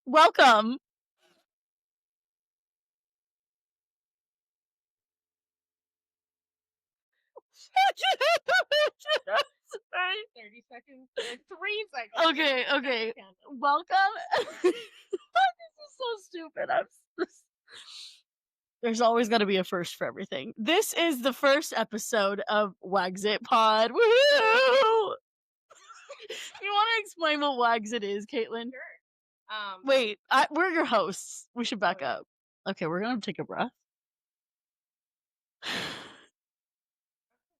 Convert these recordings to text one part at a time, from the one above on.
Welcome. Sorry. 30 seconds or 3 seconds. Okay. Welcome. This is so stupid. There's always got to be a first for everything. This is the first episode of WAGSIT Pod. Woohoo! You want to explain what WAGSIT is, Kaitlyn? Sure. Wait, we're your hosts. We should back up. Okay, we're gonna take a breath.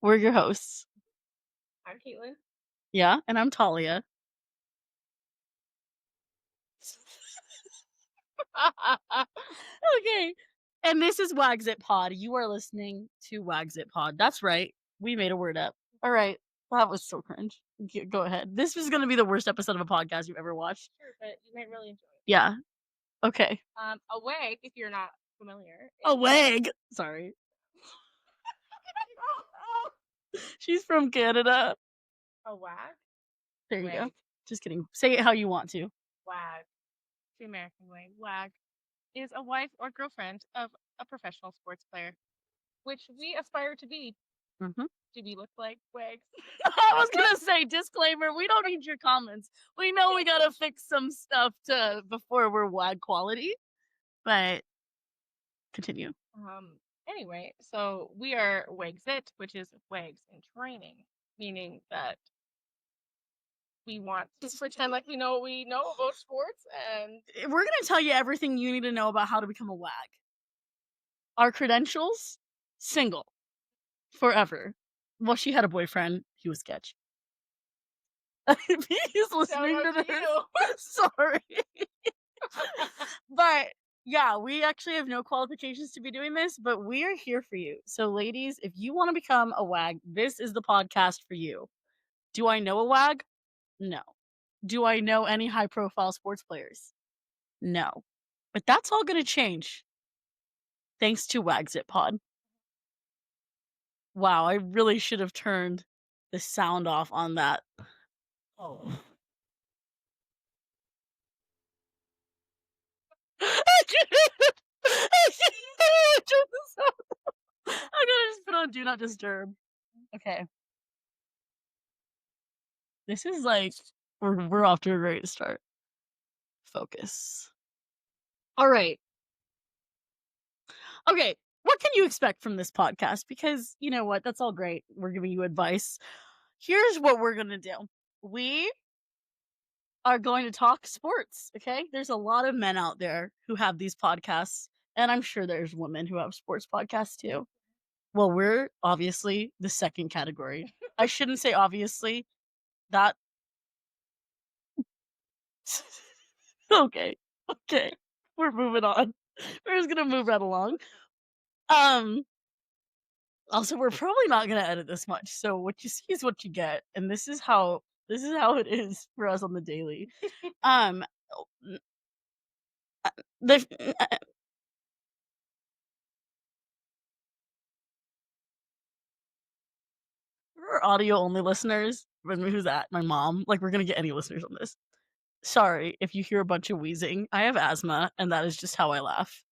We're your hosts. I'm Kaitlyn. Yeah, and I'm Tahlia. Okay. And this is WAGSIT Pod. You are listening to WAGSIT Pod. That's right. We made a word up. All right. That was so cringe. Go ahead. This is going to be the worst episode of a podcast you've ever watched. Sure, but you might really enjoy it. Yeah. Okay. A WAG, if you're not familiar. A WAG. Sorry. She's from Canada. A WAG? There you go. WAG. Just kidding. Say it how you want to. WAG. The American way. WAG is a wife or girlfriend of a professional sports player, which we aspire to be. Mm-hmm. Do we look like WAGs? I was going to say, disclaimer, we don't need your comments. We know we got to fix some stuff before we're WAG quality. But continue. Anyway, so we are WAGSIT, which is WAGs in training, meaning that we want to pretend like we know what we know about sports, and we're going to tell you everything you need to know about how to become a WAG. Our credentials, single, forever. Well, she had a boyfriend. He was sketch. He's listening to this. Sorry. But yeah, we actually have no qualifications to be doing this, but we are here for you. So ladies, if you want to become a WAG, this is the podcast for you. Do I know a WAG? No. Do I know any high profile sports players? No. But that's all going to change. Thanks to WAGSIT Pod. Wow, I really should have turned the sound off on that. Oh. I'm gonna just put on Do Not Disturb. Okay. This is like we're off to a great start. Focus. All right. Okay, what can you expect from this podcast? Because you know what, that's all great. We're giving you advice. Here's what we're gonna do. We are going to talk sports. Okay, there's a lot of men out there who have these podcasts, and I'm sure there's women who have sports podcasts too. Well, we're obviously the second category. I shouldn't say obviously. That okay. We're moving on. We're just gonna move right along. Also, we're probably not gonna edit this much, so what you see is what you get, and this is how it is for us on the daily. Um, the for our audio only listeners, who's that? My mom. Like, we're gonna get any listeners on this. Sorry if you hear a bunch of wheezing. I have asthma, and that is just how I laugh.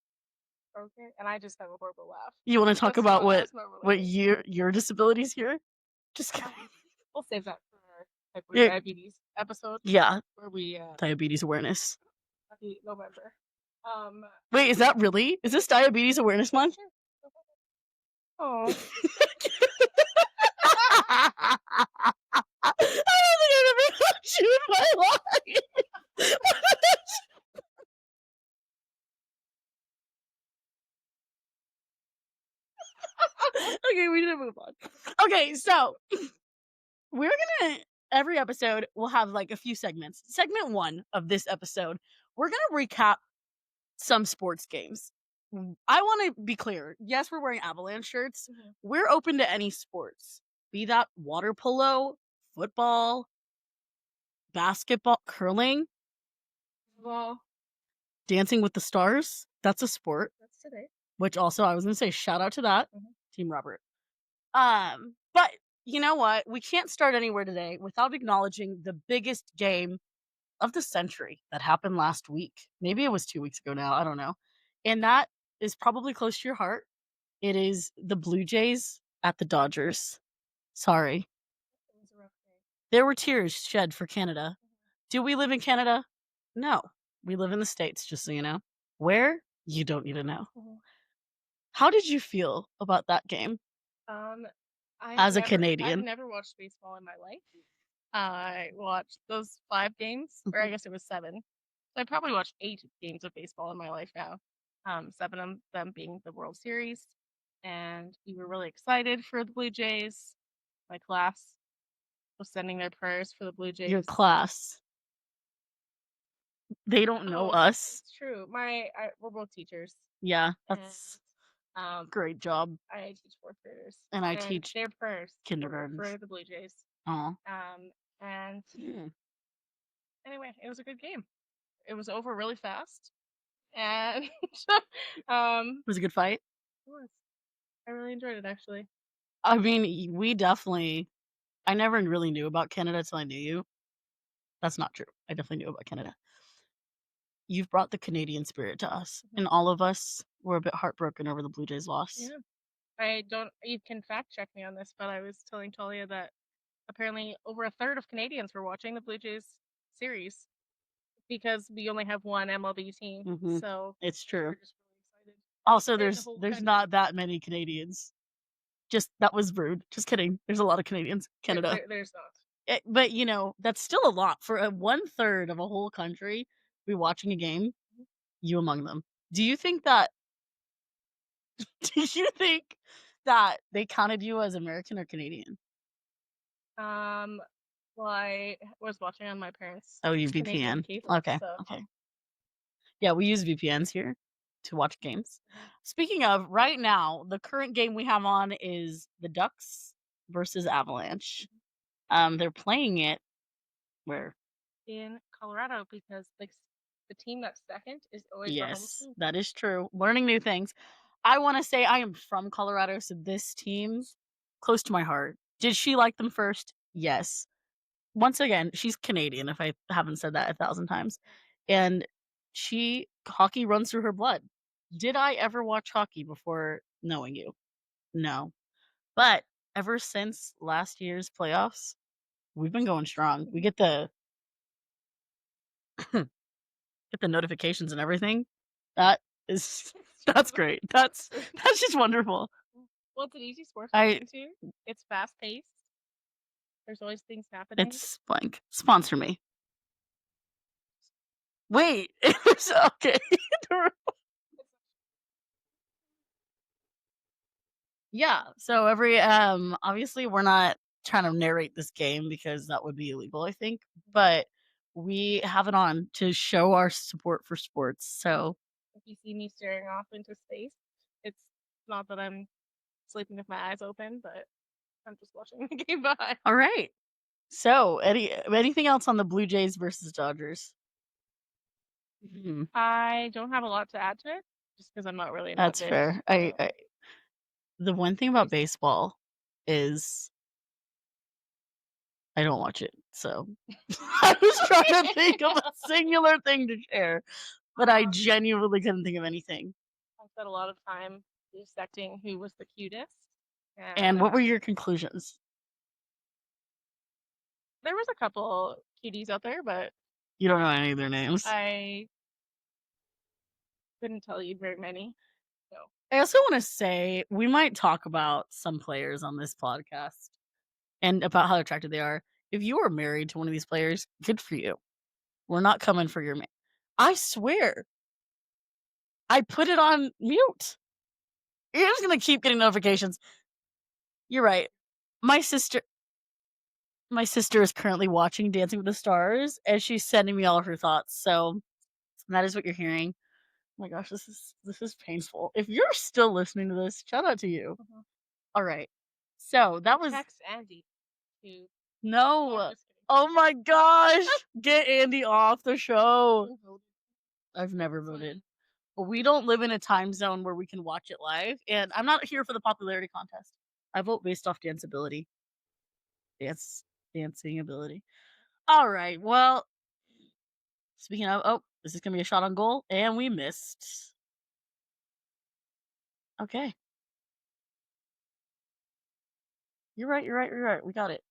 Okay, and I just have a horrible laugh. You want to talk That's about not what your disabilities here? Just kidding. We'll save that for our diabetes episode. Yeah, where we diabetes awareness. November. Wait, is that really? Is this diabetes awareness month? Oh. I don't think I've ever watched you in my life. Okay, we need to move on. Okay, so we're gonna every episode we'll have like a few segments. Segment 1 of this episode, we're gonna recap some sports games. I want to be clear. Yes, we're wearing Avalanche shirts. Mm-hmm. We're open to any sports, be that water polo, football, basketball, curling, Dancing with the Stars. That's a sport. That's today. Which also I was gonna say shout out to that. Mm-hmm. Team Robert. But you know what? We can't start anywhere today without acknowledging the biggest game of the century that happened last week. Maybe it was 2 weeks ago now, I don't know. And that is probably close to your heart. It is the Blue Jays at the Dodgers. Sorry. It was a rough day. There were tears shed for Canada. Do we live in Canada? No. We live in the States, just so you know. Where? You don't need to know. Mhm. How did you feel about that game Um, as a I've Canadian? never watched baseball in my life. I watched those 5 games, or I Mhm. guess it was 7. So I probably watched 8 games of baseball in my life now. 7 of them being the World Series, and we were really excited for the Blue Jays. My class was sending their prayers for the Blue Your Jays. class. They don't know Oh, us. it's true. We're both teachers, Yeah, and that's um, great job. I teach 4th graders, And I and teach their prayers were kindergartens. for the Blue Jays. Oh. And It anyway, it was a good game. It was over really fast, and um, was a good fight. it was. I really enjoyed it actually. I mean, we definitely I never really knew about Canada till I knew you. That's not true. I definitely knew about Canada. You've brought the Canadian spirit to us, Mhm. and all of us were a bit heartbroken over the Blue Jays' loss. Yeah, I don't. You can fact check me on this, but I was telling Talia that apparently over a third of Canadians were watching the Blue Jays series because we only have one MLB team, Mhm. so It's they true. were just really excited. Also, And the there's whole there's country. not that many Canadians. Just that was rude. Just kidding. There's a lot of Canadians, Canada. There's not. But, that's still a lot for a 1/3 of a whole country be watching a game, you among them. Do you think that do you think that they counted you as American or Canadian? Um, well, I was watching on my parents' Oh, you Canadian VPN. cable, Okay, so okay. Yeah, we use VPNs here to watch games. mhm. Speaking of, right now, the current game we have on is the Ducks versus Avalanche. They're playing it where? In Colorado because the team that's second is always the home Yes, team. that is true. Learning new things. I wanna say I am from Colorado, so this team's close to my heart. Did she like them first? Yes. Once again, she's Canadian, if I haven't said that 1,000 times, and she hockey runs through her blood. Did I ever watch hockey before knowing you? No. But ever since last year's playoffs, we've been going strong. We Mhm. get the get the notifications and everything. That is It's that's true. great. It's That's true. that's just wonderful. Well, it's an easy sport to get I into. It's fast paced. There's always things happening. it's blank. Sponsor me. Wait. It's okay. Yeah. So every obviously we're not trying to narrate this game because that would be illegal, I think. But we have it on to show our support for sports. So If you see me staring off into space, it's not that I'm sleeping with my eyes open, but I'm just watching the game by. all right. So anything else on the Blue Jays versus Dodgers? Mhm. I don't have a lot to add to it, just because I'm not really an That's avid fair. I the one thing about baseball. baseball is I don't watch it. So I was trying to think of a singular thing to share, but I um, genuinely couldn't think of anything. I spent a lot of time dissecting who was the cutest, And and what were your conclusions? there was a couple cuties out there, but You don't know any of their names. I couldn't tell you very many. So I also want to say we might talk about some players on this podcast and about how attractive they are. If you are married to one of these players, good for you. We're not coming for your man. I swear, I put it on mute. You're just gonna keep getting notifications. You're right. My sister my sister is currently watching Dancing with the Stars and she's sending me all of her thoughts. So that is what you're hearing. Oh my gosh, this is painful. If you're still listening to this, shout out to you. mhm. All right. So that was Text Andy to. No, I'm no. just kidding. Oh my gosh. Get Andy off the show. Who voted? I've never So voted. But we don't live in a time zone where we can watch it live. And I'm not here for the popularity contest. I vote based off danceability. Dance dancing ability. All right. Well, Speaking of, oh, this is gonna be a shot on goal, and we missed. Okay. You're right, you're right, you're right. We got it.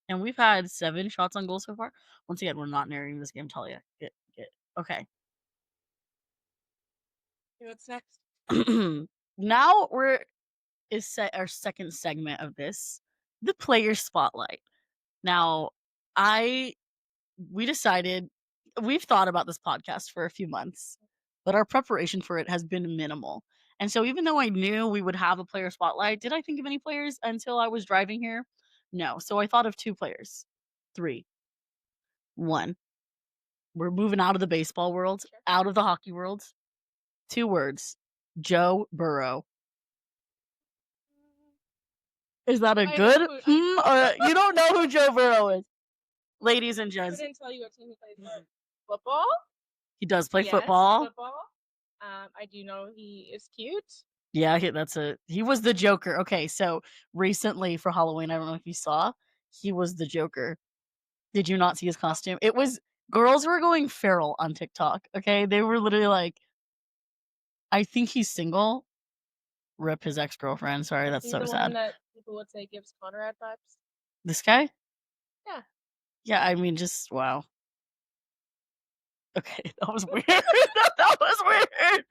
And we've had 7 shots on goal so far. Once again, we're not narrating this game, Tahlia. Get okay. Okay, what's next? Now is set our second segment of this, the player spotlight. Now, I we decided we've thought about this podcast for a few months, but our preparation for it has been minimal. And so even though I knew we would have a player spotlight, did I think of any players until I was driving here? No. So I thought of 2 players. 3. 1. We're moving out of the baseball world, Sure. out of the hockey world. 2 words. Joe Burrow. Is that a I know good who- or you don't know who Joe Burrow is? Ladies and I gents, couldn't tell you what team he plays for. Football? he does play Yes, football. football. I do know he is cute. Yeah, he was the Joker. Okay, so recently for Halloween, I don't know if you saw, he was the Joker. Did you not see his costume? It was girls were going feral on TikTok. Okay, they were literally like, I think he's single. Rip his ex girlfriend. Sorry, that's He's so the sad. one that people would say gives Conrad vibes. This guy? Yeah. Yeah, I mean, just wow. Okay, that was weird. That was weird.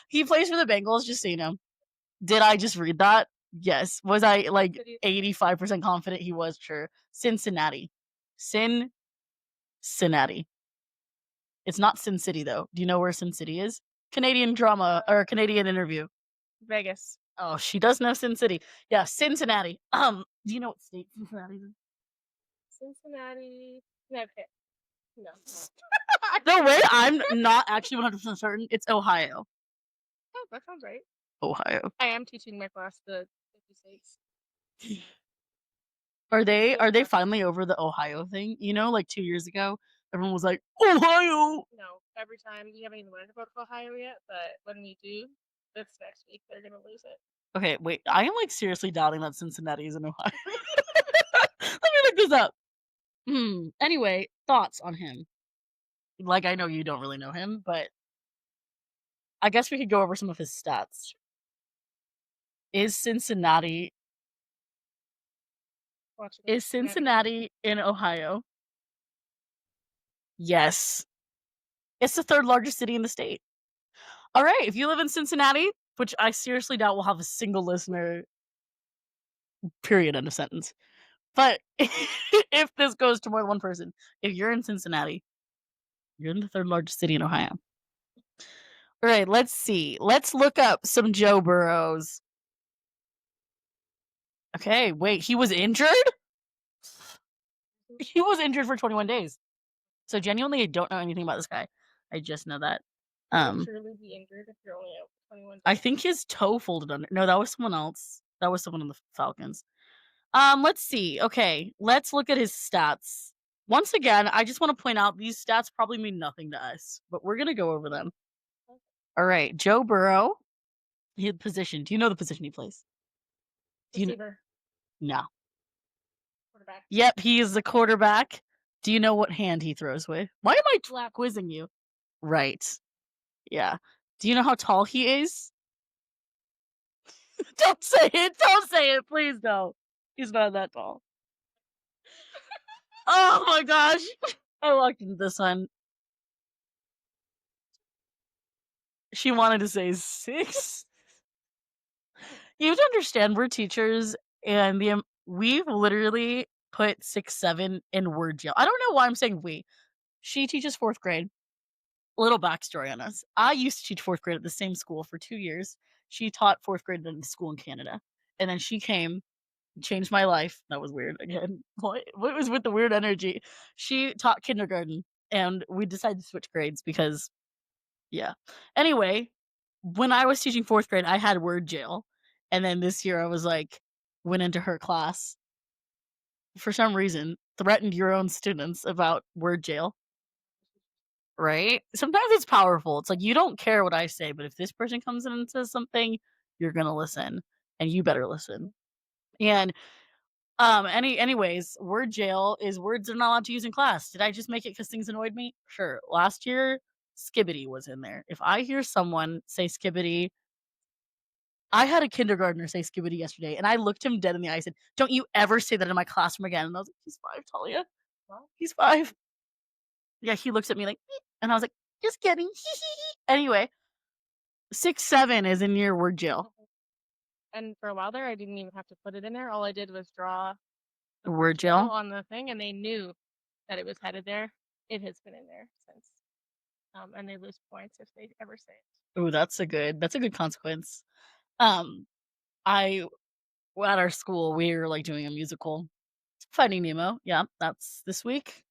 He plays for the Bengals, just so you know. Did I just read that? Yes. Was I like 85% confident he was? Sure. Cincinnati. Cincinnati. It's not Sin City though. Do you know where Sin City is? Canadian drama or Canadian interview. Vegas. Oh, she does know Sin City. Yeah, Cincinnati. Do you know what state Cincinnati is in? Cincinnati. Connecticut. No. No way. I'm not actually 100% certain. It's Ohio. Oh, that sounds right. Ohio. I am teaching my class the 50 states. Are they finally over the Ohio thing? You know, like 2 years ago, everyone was like, Ohio. No, every time we haven't even learned about Ohio yet, but when we do, this next week they're gonna lose it. Okay, wait. I am like seriously doubting that Cincinnati is in Ohio. Let me look this up. Anyway, thoughts on him? Like, I know you don't really know him, but I guess we could go over some of his stats. Is Cincinnati in Ohio? Yes. It's the 3rd largest city in the state. All right, if you live in Cincinnati, which I seriously doubt will have a single listener, period, end of sentence. But if this goes to more than one person, if you're in Cincinnati, you're in the 3rd largest city in Ohio. All right, let's see. Let's look up some Joe Burrows. Okay, wait, he was injured? He was injured for 21 days. So genuinely, I don't know anything about this guy. I just know that. You'll surely be injured if you're only out for 21 days. I think his toe folded under. No, that was someone else. That was someone on the Falcons. Let's see. Okay, let's look at his stats. Once again, I just want to point out these stats probably mean nothing to us, but we're gonna go over them. All right, Joe Burrow. His position. Do you know the position he plays? Receiver. No. Quarterback. Yep, he is the quarterback. Do you know what hand he throws with? Why am I Left. quizzing you? Right. Yeah. Do you know how tall he is? Don't say it. Don't say it. Please don't. He's not that tall. Oh my gosh. I walked into this one. She wanted to say 6. You have to understand, we're teachers, and we've literally put 6, 7 in word jail. I don't know why I'm saying we. She teaches 4th grade. A little backstory on us. I used to teach 4th grade at the same school for 2 years. She taught 4th grade at a school in Canada. And then she came, changed my life. That was weird again. What was with the weird energy? She taught kindergarten, and we decided to switch grades because, yeah. Anyway, when I was teaching 4th grade, I had word jail. And then this year I was like, went into her class. For some reason, threatened your own students about word jail. Right? Sometimes it's powerful. It's like, you don't care what I say, but if this person comes in and says something, you're going to listen, and you better listen. And Anyways, word jail is words they're not allowed to use in class. Did I just make it because things annoyed me? Sure. Last year, skibbity was in there. If I hear someone say skibbity, I had a kindergartner say skibbity yesterday, and I looked him dead in the eye and said, "Don't you ever say that in my classroom again." And I was like, "He's 5, Talia. Well, He's 5." Yeah, he looks at me like, "Beep," and I was like, "Just kidding." Anyway, 6, 7 is in your word jail. and for a while there, I didn't even have to put it in there. All I did was draw the Word word jail jail. on the thing, and they knew that it was headed there. It has been in there since. And they lose points if they ever say it. Ooh, that's a good consequence. Um, I at our school we were like doing a musical, Finding Nemo. Yeah, that's this week.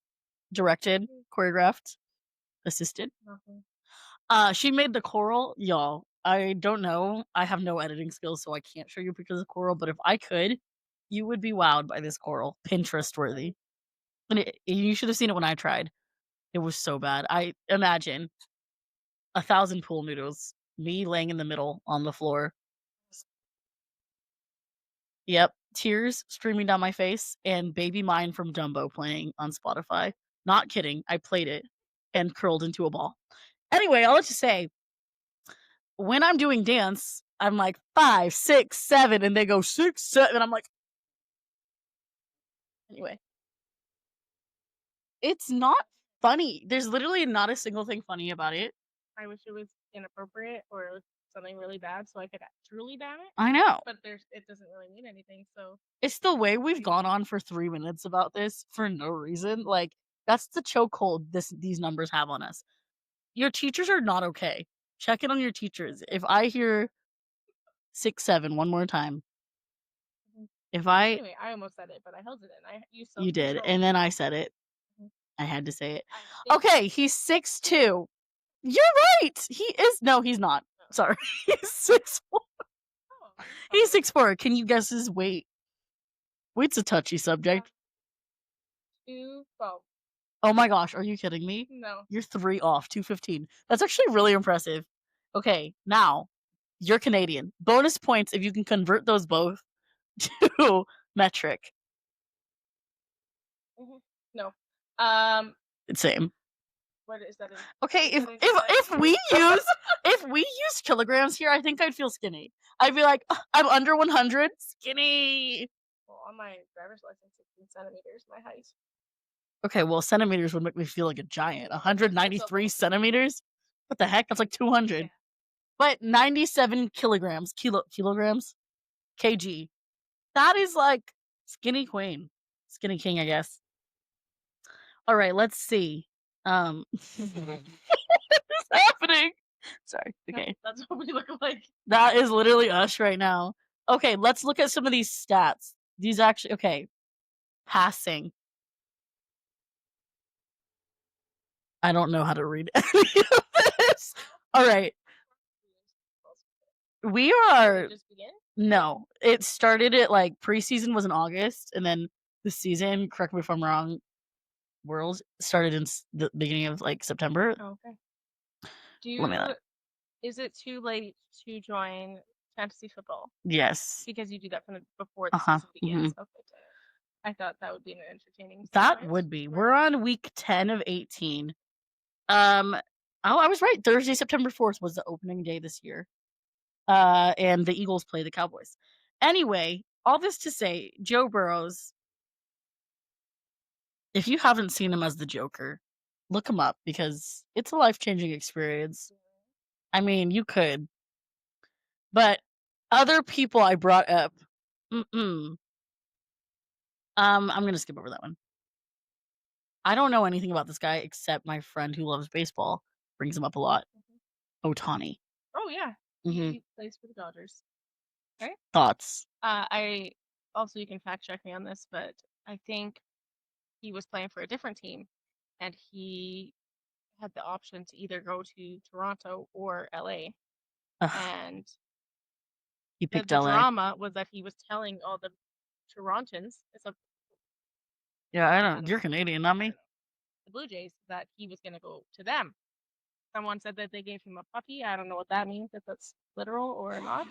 Directed, choreographed, assisted. She made the choral, y'all. I don't know. I have no editing skills, so I can't show you pictures of choral. But if I could, you would be wowed by this choral, Pinterest worthy. And you should have seen it when I tried. It was so bad. I imagine 1,000 pool noodles, me laying in the middle on the floor. Yep, tears streaming down my face, and Baby Mine from Dumbo playing on Spotify. Not kidding. I played it and curled into a ball. Anyway, I'll let you say, when I'm doing dance, I'm like 5, 6, 7, and they go 6, 7. And I'm like, anyway, it's not funny. There's literally not a single thing funny about it. I wish it was inappropriate or something really bad so I could truly ban it. I know. But it doesn't really mean anything. So It's the way we've gone on for 3 minutes about this for no reason. Like, that's the chokehold these numbers have on us. Your teachers are not okay. Check in on your teachers. If I hear 6, 7 one more time, anyway, I almost said it, but I held it in. You did, and then I said it. I had to say it. think Okay, he's 6'2". You're right. He is. No, he's not. Sorry, he's 6'4". He's 6'4". Can you guess his weight? Weight's a touchy subject. 212. Oh my gosh, are you kidding me? No. You're 3 off. 215. That's actually really impressive. Okay, now you're Canadian. Bonus points if you can convert those both to metric. No. Same. What is that? Okay, if we use kilograms here, I think I'd feel skinny. I'd be like, "Ugh, I'm under 100, skinny." Well, on my driver's license, 16 centimeters, my height. Okay, well, centimeters would make me feel like a giant. 193 centimeters? What the heck? That's like 200. Yeah. But 97 kilograms, kilograms, kg. That is like skinny queen, skinny king, I guess. All right, let's see. What is happening? Sorry. Okay. That's what we look like. That is literally us right now. Okay, let's look at some of these stats. These actually, okay. Passing. I don't know how to read any of this. All right. We are. Just begin? No, it started at like preseason was in August, and then the season, correct me if I'm wrong, Worlds started in the beginning of like September. Okay. Is it too late to join fantasy football? Yes. Because you do that before the Uh-huh. season begins. Okay. I thought that would be an entertaining. That would be. We're on week 10 of 18. Oh, I was right. Thursday, September 4th was the opening day this year. And the Eagles play the Cowboys. Anyway, all this to say, Joe Burrows, if you haven't seen him as the Joker, look him up because it's a life-changing experience. I mean, you could. But other people I brought up, I'm going to skip over that one. I don't know anything about this guy except my friend who loves baseball brings him up a lot. Ohtani. Oh yeah. He plays for the Dodgers. Right? Thoughts? I also, you can fact check me on this, but I think he was playing for a different team, and he had the option to either go to Toronto or LA. And he picked the LA. drama was that he was telling all the Torontans, yeah, I don't. You're Canadian, not me. The Blue Jays, that he was going to go to them. Someone said that they gave him a puppy. I don't know what that means, if that's literal or not.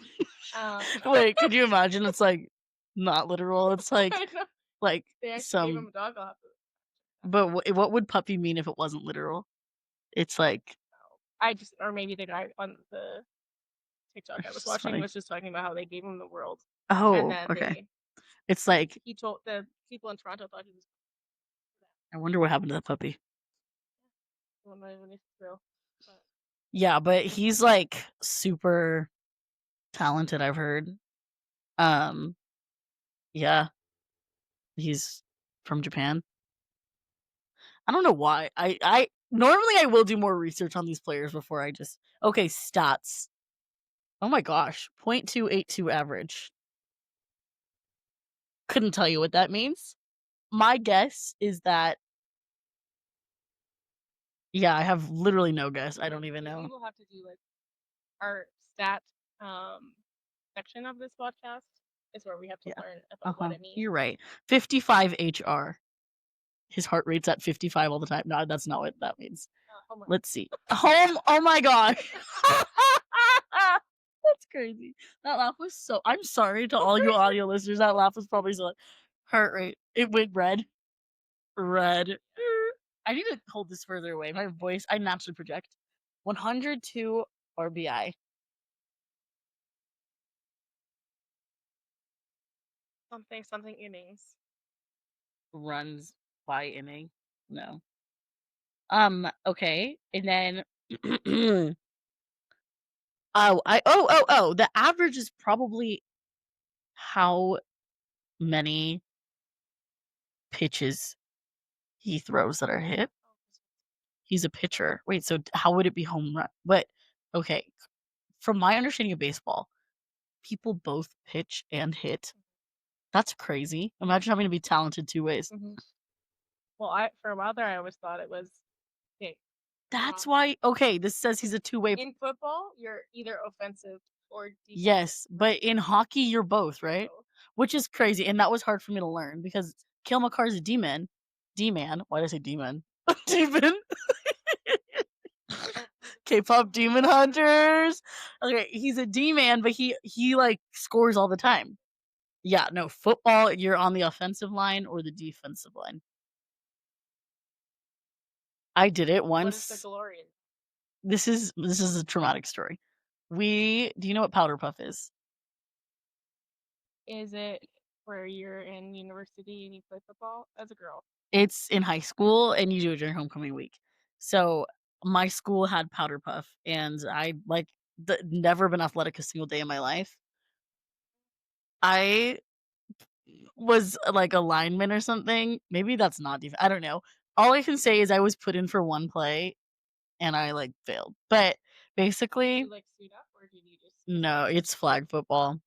Wait, could you imagine? It's like not literal. It's like Like They actually gave him some a dog. I'll have to. but what would puppy mean if it wasn't literal? It's like I just, or maybe the guy on the TikTok I it's was just watching funny. was just talking about how they gave him the world, and Oh, then okay. It's like he told the people in Toronto thought he was I wonder what happened to that puppy. well, not even if it's real. But Yeah, but he's like super talented, I've heard. Um, yeah, he's from Japan. I don't know why. I normally I will do more research on these players before I just okay, stats. Oh my gosh, 0.282 average. Couldn't tell you what that means. My guess is that yeah, I have literally no guess. I don't even maybe know. we'll have to do like our stat um section of this podcast is where we have to Yeah. learn about what Uh-huh. it means. You're right. 55 HR. His heart rate's at 55 all the time. No, that's not what that means. Homework. Let's see. Home. Oh my gosh. That's crazy. That laugh was so. I'm sorry to all you audio listeners. That laugh was probably so. Heart rate. It went red. Red. I need to hold this further away. My voice. I naturally project. 102 RBI. Something innings. Runs by inning. No. Okay. And then. Oh. The average is probably how many pitches he throws that are hit. He's a pitcher. Wait, so how would it be home run? But okay, from my understanding of baseball, people both pitch and hit. That's crazy. Imagine having to be talented two ways. Mm-hmm. Well, I for a while there, I always thought it was okay. That's why. Okay, this says he's a two-way. In football, you're either offensive or defensive. Yes, but in hockey, you're both, right? Both. Which is crazy, and that was hard for me to learn because Kale McCarr's a D-man. D-man. Why did I say demon? Demon. K-pop demon hunters. Okay, he's a D-man, but he like scores all the time. Yeah, no, football, you're on the offensive line or the defensive line. I did it What is the once. glory? This is a traumatic story. Do you know what powder puff is? Is it where you're in university and you play football as a girl? It's in high school and you do it during homecoming week. So my school had powder puff and I like never been athletic a single day in my life. I was like a lineman or something. Maybe that's not I don't know. All I can say is I was put in for one play and I like failed. But Did basically, you like suit up or did you just no, it's flag football.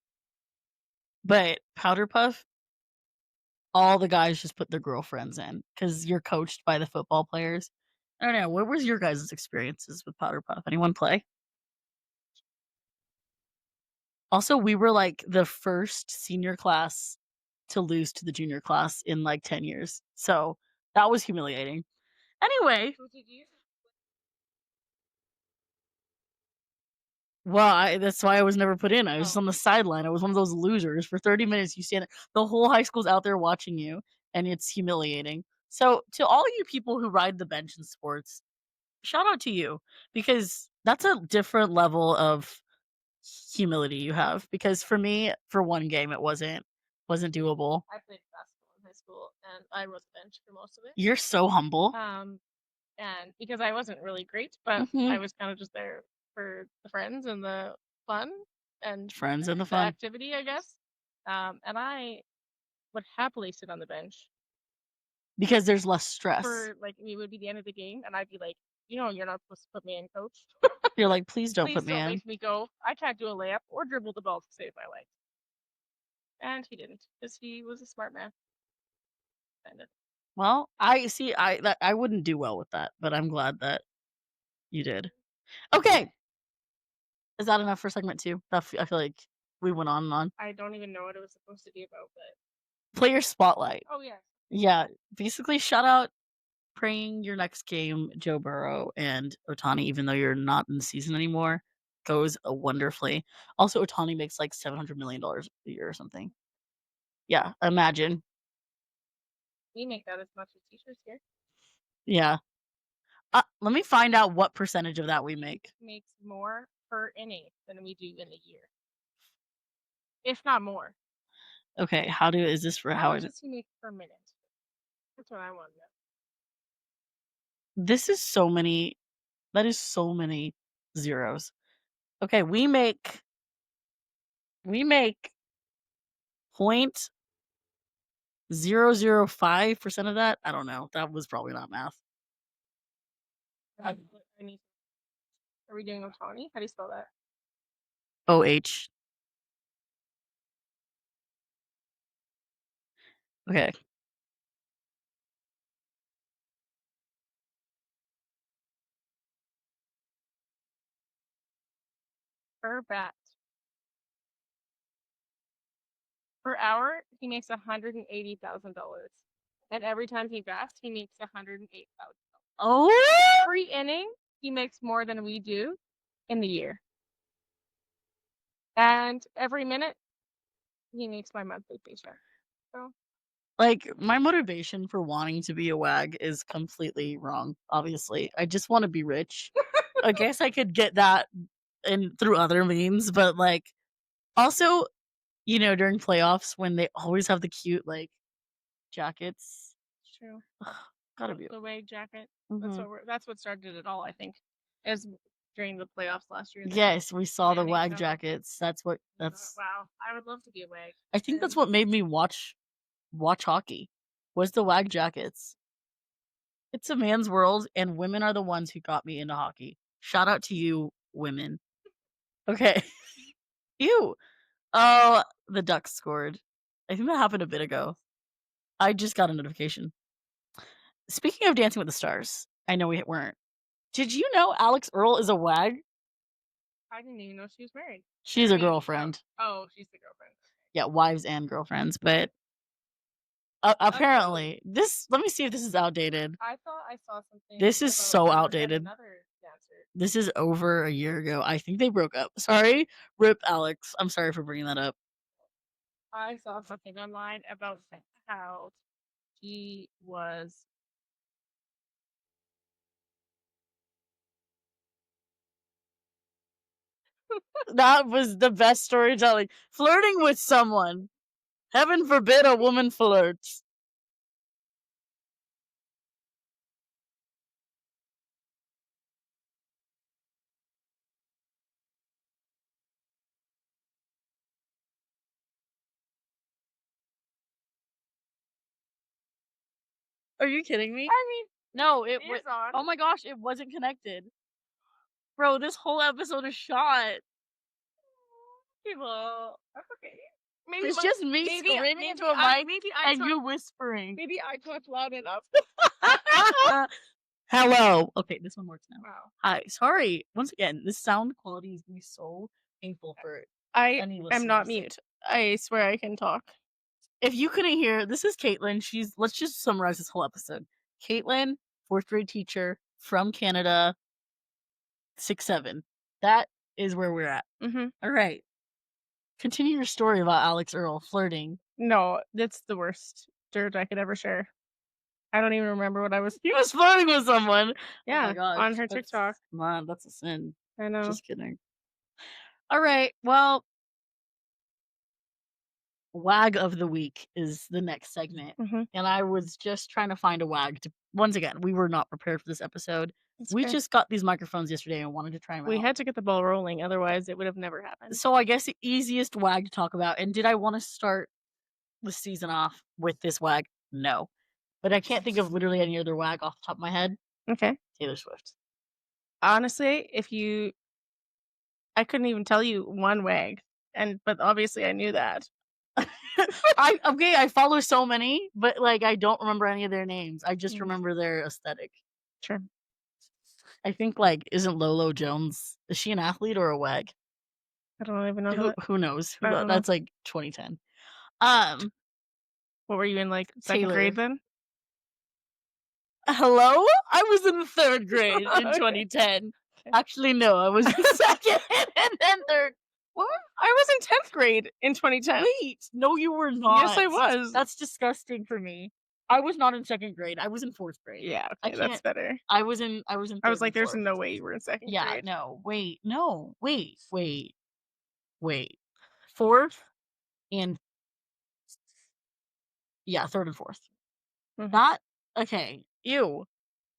But powder puff, all the guys just put their girlfriends in because you're coached by the football players. I don't know. What was your guys' experiences with powder puff? Anyone play? Also, we were like the first senior class to lose to the junior class in like 10 years. So that was humiliating. Anyway, who did you? well, that's why I was never put in. I was just Oh, on the sideline. I was one of those losers. For 30 minutes, you stand there. The whole high school's out there watching you, and it's humiliating. So, to all you people who ride the bench in sports, shout out to you because that's a different level of humility you have. Because for me, for one game, it wasn't doable. I played basketball in high school and I was bench for most of it. You're so humble. And because I wasn't really great, but Hmm. I was kind of just there for the friends and the fun and Friends and the the fun activity, I guess. And I would happily sit on the bench because there's less stress. for like it would be the end of the game, and I'd be like, you're not supposed to put me in, coach. You're like, please don't Please put me don't in. make me go. I can't do a layup or dribble the ball to save my life. And he didn't, because he was a smart man. Kind of. Well, I see. I wouldn't do well with that, but I'm glad that you did. Okay, is that enough for segment two? I feel like we went on and on. I don't even know what it was supposed to be about, but Player spotlight. oh yeah. Yeah, basically, shout out praying your next game, Joe Burrow and Otani, even though you're not in the season anymore, goes wonderfully. Also, Otani makes like $700 million a year or something. Yeah, imagine. We make that as much as t-shirts here. Yeah. Let me find out what percentage of that we make. Makes more per inning than we do in a year, if not more. Okay, is this for How much does he make per minute? That's what I want to know. This is so many. That is so many zeros. Okay, we make 0.005% of that. I don't know. That was probably not math. I need. Are we doing Otani? How do you spell that? OH. Okay. Per bat. Per hour, he makes $180,000. And every time he bats, he makes $108,000. Oh, Every inning, he makes more than we do in the year. And every minute, he makes my monthly paycheck. So, like my motivation for wanting to be a WAG is completely wrong. Obviously, I just want to be rich. I guess I could get that through other means, but like also, during playoffs when they always have the cute like jackets. true. Gotta be The WAG jacket. Mhm. That's what started it all, I think. As during the playoffs last year. Yes, we saw the WAG NHL. jackets. That's Wow. I would love to be a WAG. I think that's what made me watch hockey. Was the WAG jackets. It's a man's world, and women are the ones who got me into hockey. Shout out to you, women. Okay. Ew. Oh, the Ducks scored. I think that happened a bit ago. I just got a notification. Speaking of Dancing with the Stars, I know we weren't. Did you know Alex Earl is a WAG? I didn't even know she was married. She's a girlfriend. Oh, she's the girlfriend. Yeah, wives and girlfriends, but apparently let me see if this is outdated. I thought I saw something. This is so outdated. Another dancer. This is over a year ago. I think they broke up. Sorry, rip Alex. I'm sorry for bringing that up. I saw something online about how he was. That was the best storytelling. Flirting with someone. Heaven forbid a woman flirts. Are you kidding me? I mean, no, it was. on. Oh my gosh, it wasn't connected. Bro, this whole episode is shot. Well, that's okay. Maybe it's just me screaming into a mic and you whispering. Maybe I talked loud enough. Hello. Okay, this one works now. Wow. Hi. Sorry. Once again, the sound quality is going to be so painful for any listeners. I'm not mute. I swear I can talk. If you couldn't hear, this is Kaitlyn. Let's just summarize this whole episode. Kaitlyn, 4th grade teacher from Canada, 6'7". That is where we're at. Mm-hmm. All right. Continue your story about Alex Earl flirting. No, that's the worst dirt I could ever share. I don't even remember what I was. He was flirting with someone. Yeah, oh my gosh, on her TikTok. Man, that's a sin. I know. Just kidding. All right. Well, WAG of the week is the next segment. Mm-hmm. And I was just trying to find a WAG to. Once again, we were not prepared for this episode. We okay. just got these microphones yesterday and wanted to try them out. We had to get the ball rolling, otherwise it would have never happened. So I guess the easiest WAG to talk about. And did I want to start the season off with this WAG? No. But I can't think of literally any other WAG off the top of my head. Okay. Taylor Swift. Honestly, I couldn't even tell you one WAG, but obviously I knew that. I follow so many, but like I don't remember any of their names. I just remember their aesthetic. Sure. I think like isn't Lolo Jones? Is she an athlete or a WAG? I don't even know. Who knows? That's like 2010. What were you in like second grade then? Hello? I was in 3rd grade in 2010. Okay. Actually, no, I was in 2nd and then 3rd. What? I was in 10th grade in 2010. Wait, no, you were not. Yes, I was. That's disgusting for me. I was not in 2nd grade. I was in 4th grade. Yeah, I okay, that's can't. better. I was in I 3rd was like, and there's 4th. no way you were in 2nd Yeah, grade. no, wait, no, wait. 4th and yeah, 3rd and 4th. Mhm. Not okay. Ew.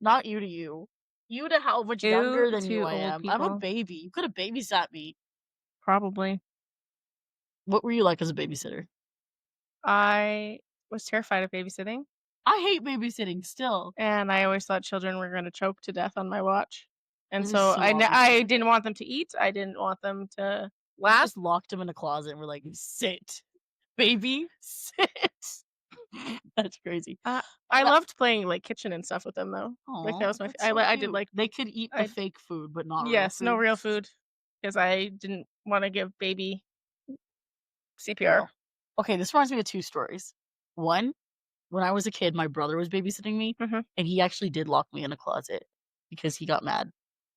Not you to you. You to how much Ew younger than you to I old am. I'm a people. baby. You could have babysat me. Probably. What were you like as a babysitter? I was terrified of babysitting, I hate babysitting still. and I always thought children were gonna choke to death on my watch. And This is so so I obvious. didn't want them to eat, I didn't want them to We laugh. just locked him in a closet and we're like, "Sit, baby, sit." That's crazy. I That loved playing, like, kitchen and stuff with them, though. Like, that Aw, was my f that's so I did, cute. like They could eat the I fake food, but not real yes, no food. real food, because I didn't wanna give baby CPR. Girl. Okay, this reminds me of 2 stories. One, when I was a kid, my brother was babysitting me, Mhm. and he actually did lock me in a closet because he got mad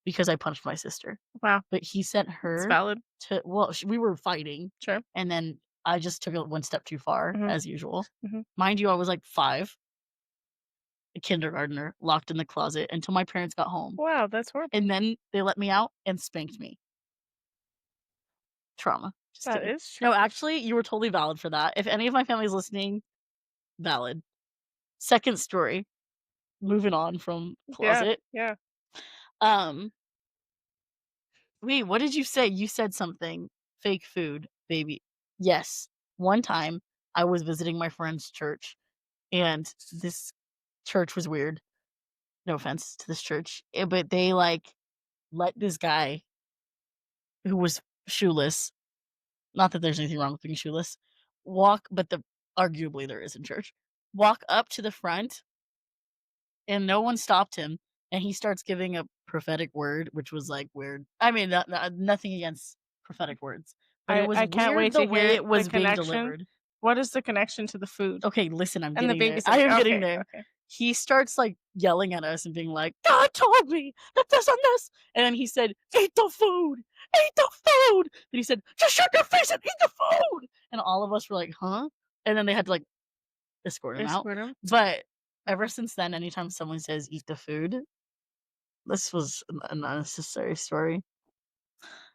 because I punched my sister. Wow, But he sent it's her valid. to well, we were fighting, Sure. and then I just took it one step too far, Mhm, as usual. mhm. Mind you, I was like 5, a kindergartner, locked in the closet until my parents got home. Wow, that's horrible. And then they let me out and spanked me. Trauma. Just That kidding. is No, true. actually, you were totally valid for that. If any of my family is listening, valid. Second story, moving on from Yeah, closet. yeah. Um, wait, what did you say? You said something. Fake food, baby. Yes. One time I was visiting my friend's church and this church was weird. No offense to this church, but they like let this guy who was shoeless, not that there's anything wrong with being shoeless, walk, but arguably there is in church, walk up to the front and no one stopped him. And he starts giving a prophetic word, which was like weird. I mean, nothing against prophetic words, but it was I can't weird wait the to way hear it the was being connection. delivered. What is the connection to the food Okay, listen, I'm and the getting there. I am babysitting? getting Okay, there. okay. He starts like yelling at us and being like, "God told me that this and this," and then he said, "Eat the food, eat the food." And he said, "Just shut your face and eat the food." And all of us were like, "Huh?" And then they had to like escort him out. Escort 'em? But ever since then, anytime someone says "eat the food," this was an unnecessary story.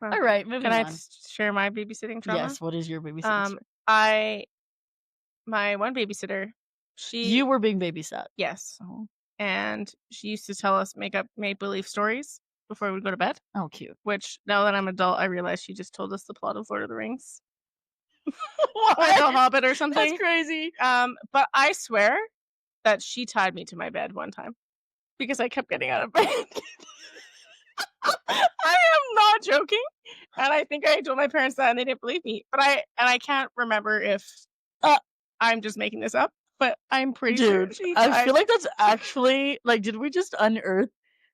Well, All right, can moving I on. share my babysitting trauma? Yes, what is your babysitting Um, story? I my one babysitter, she You were being babysat. yes, Oh, and she used to tell us make believe stories before we'd go to bed. oh, cute. Which now that I'm adult, I realize she just told us the plot of Lord of the Rings or What? The Hobbit or That's something. crazy. But I swear that she tied me to my bed one time because I kept getting out of bed. I am not joking, and I think I told my parents that, and they didn't believe me. But I can't remember if Uh, I'm just making this up, but I'm pretty sure Dude, I feel like that's she actually like, did we just unearth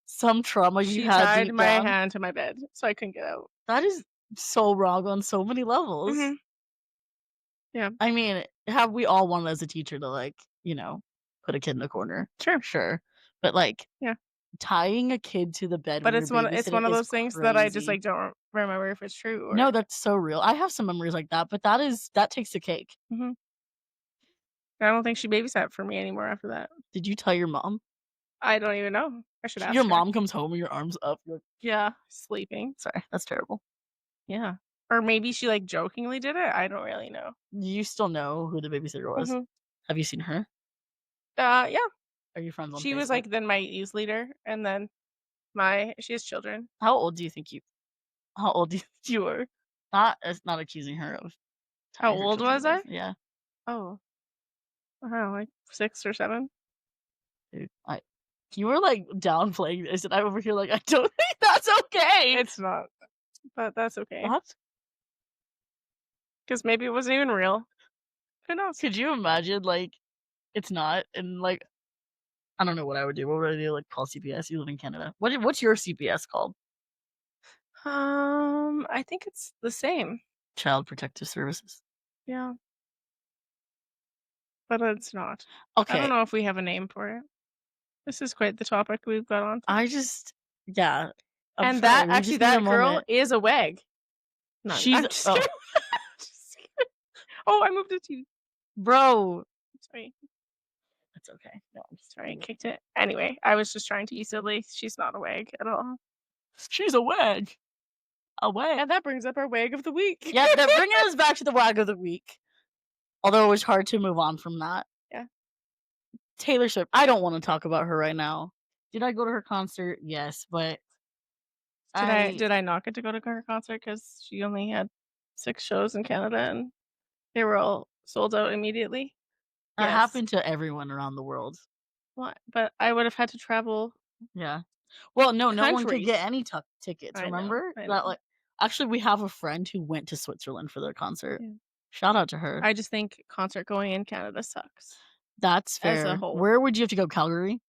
some trauma you she had tied deep my down? hand to my bed so I couldn't get out. That is so wrong on so many levels. Mhm. Yeah. I mean, have we all wanted as a teacher to like, put a kid in a corner? Sure. Sure. But like Yeah. tying a kid to the bed But when you're it's babysitting one of is those things that I just, crazy. like, don't remember if it's true or No, that's so real. I have some memories like that, but that takes the cake. Mhm. I don't think she babysat for me anymore after that. Did you tell your mom? I don't even know. I should Your ask her. mom comes home and your arms up. You're like, Yeah, sleeping. sorry, that's terrible. Yeah. Or maybe she, like, jokingly did it? I don't really know. You still know who the babysitter was? Mhm. Have you seen her? Yeah. Are you friends on She was, Facebook? like, then my youth leader, and then she has children. How old do you think you were? Not accusing her of How tying her old children was to I? beds. Yeah, Oh, I don't know, like 6 or 7? dude. You were like downplaying this, and I'm over here like I don't think that's okay. It's not, but that's okay. What? Because maybe it wasn't even real. Who knows? Could you imagine like it's not and like I don't know what I would do. What would I do? Like call CPS? You live in Canada. What's your CPS called? I think it's the same. Child Protective Services. Yeah, but it's not. I Okay, don't know if we have a name for it. This is quite the topic we've got on. yeah. I'm And sorry, that we actually, just need a that girl moment. is a WAG. None. She's I'm just kidding. Just kidding. Oh, I moved it to you. bro. Sorry. It's okay. No, I'm just Sorry, I kidding. kicked it. Anyway, I was just trying to be silly. She's not a wag at all. She's a wag. A wag. And that brings up our wag of the week. Yeah, they're bringing us back to the wag of the week. Although it was hard to move on from that. Yeah. Taylor Swift. I don't want to talk about her right now. Did I go to her concert? Yes, but Did I not get to go to her concert because she only had 6 shows in Canada and they were all sold out immediately? that Yes. happened to everyone around the world. What? But I would have had to travel Yeah. Well, no one could get countries. any tickets. I know, Remember I that? know. Like, actually, we have a friend who went to Switzerland for their concert. Yeah. Shout out to her. I just think concert going in Canada sucks That's as a fair. whole. Where would you have to go? Calgary,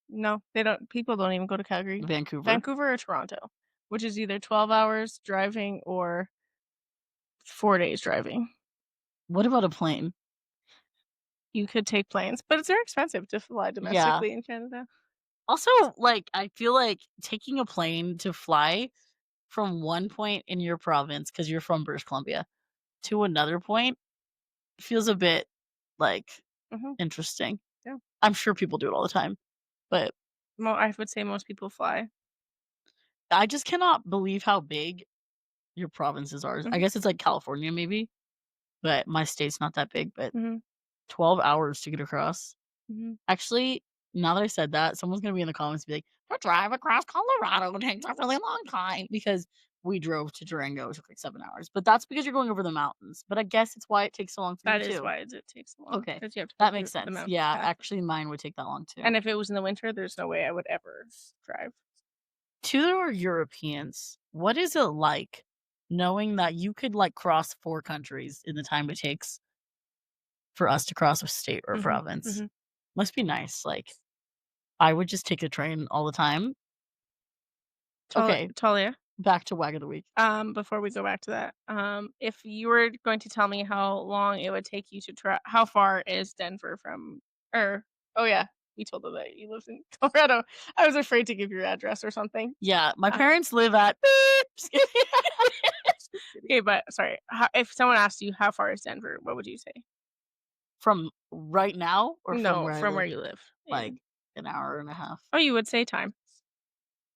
No, they don't people don't even go to Calgary. Vancouver. Vancouver or Toronto, which is either 12 hours driving or 4 days driving. What about a plane? You could take planes, but it's very expensive to fly Yeah. domestically in Canada. Also, like, I feel like taking a plane to fly from one point in your province, because you're from British Columbia, to another point feels a bit like Mhm. interesting. Yeah. I'm sure people do it all the time, but I would say most people fly. I just cannot believe how big your provinces are. I Mhm, guess it's like California, maybe, but my state's not that big. But mhm, 12 hours to get across. mhm. Actually, now that I said that, someone's gonna be in the comments and be like, "To drive across Colorado takes a really long time," because we drove to Durango. It took like 7 hours, but that's because you're going over the mountains. But I guess it's why it takes so long for you That is too. why it takes so long Okay, because you have to go that through makes the sense. mountain Yeah, path. actually, mine would take that long too. And if it was in the winter, there's no way I would ever drive. To the Europeans, what is it like knowing that you could like cross 4 countries in the time it takes for us to cross a state or a Mhm, province? mhm. Must be nice. Like, I would just take a train all the time. Okay, Talia, back to Wag of the Week. before we go back to that, if you were going to tell me how long it would take you to how far is Denver from or oh yeah, you told her that you lived in Colorado. I was afraid to give your address or something. Yeah, my Uh, parents live at beep. okay, but sorry, if someone asked you how far is Denver, what would you say? From right now or from No, where I from where live? you live. Like In an hour and a half. oh, you would say time.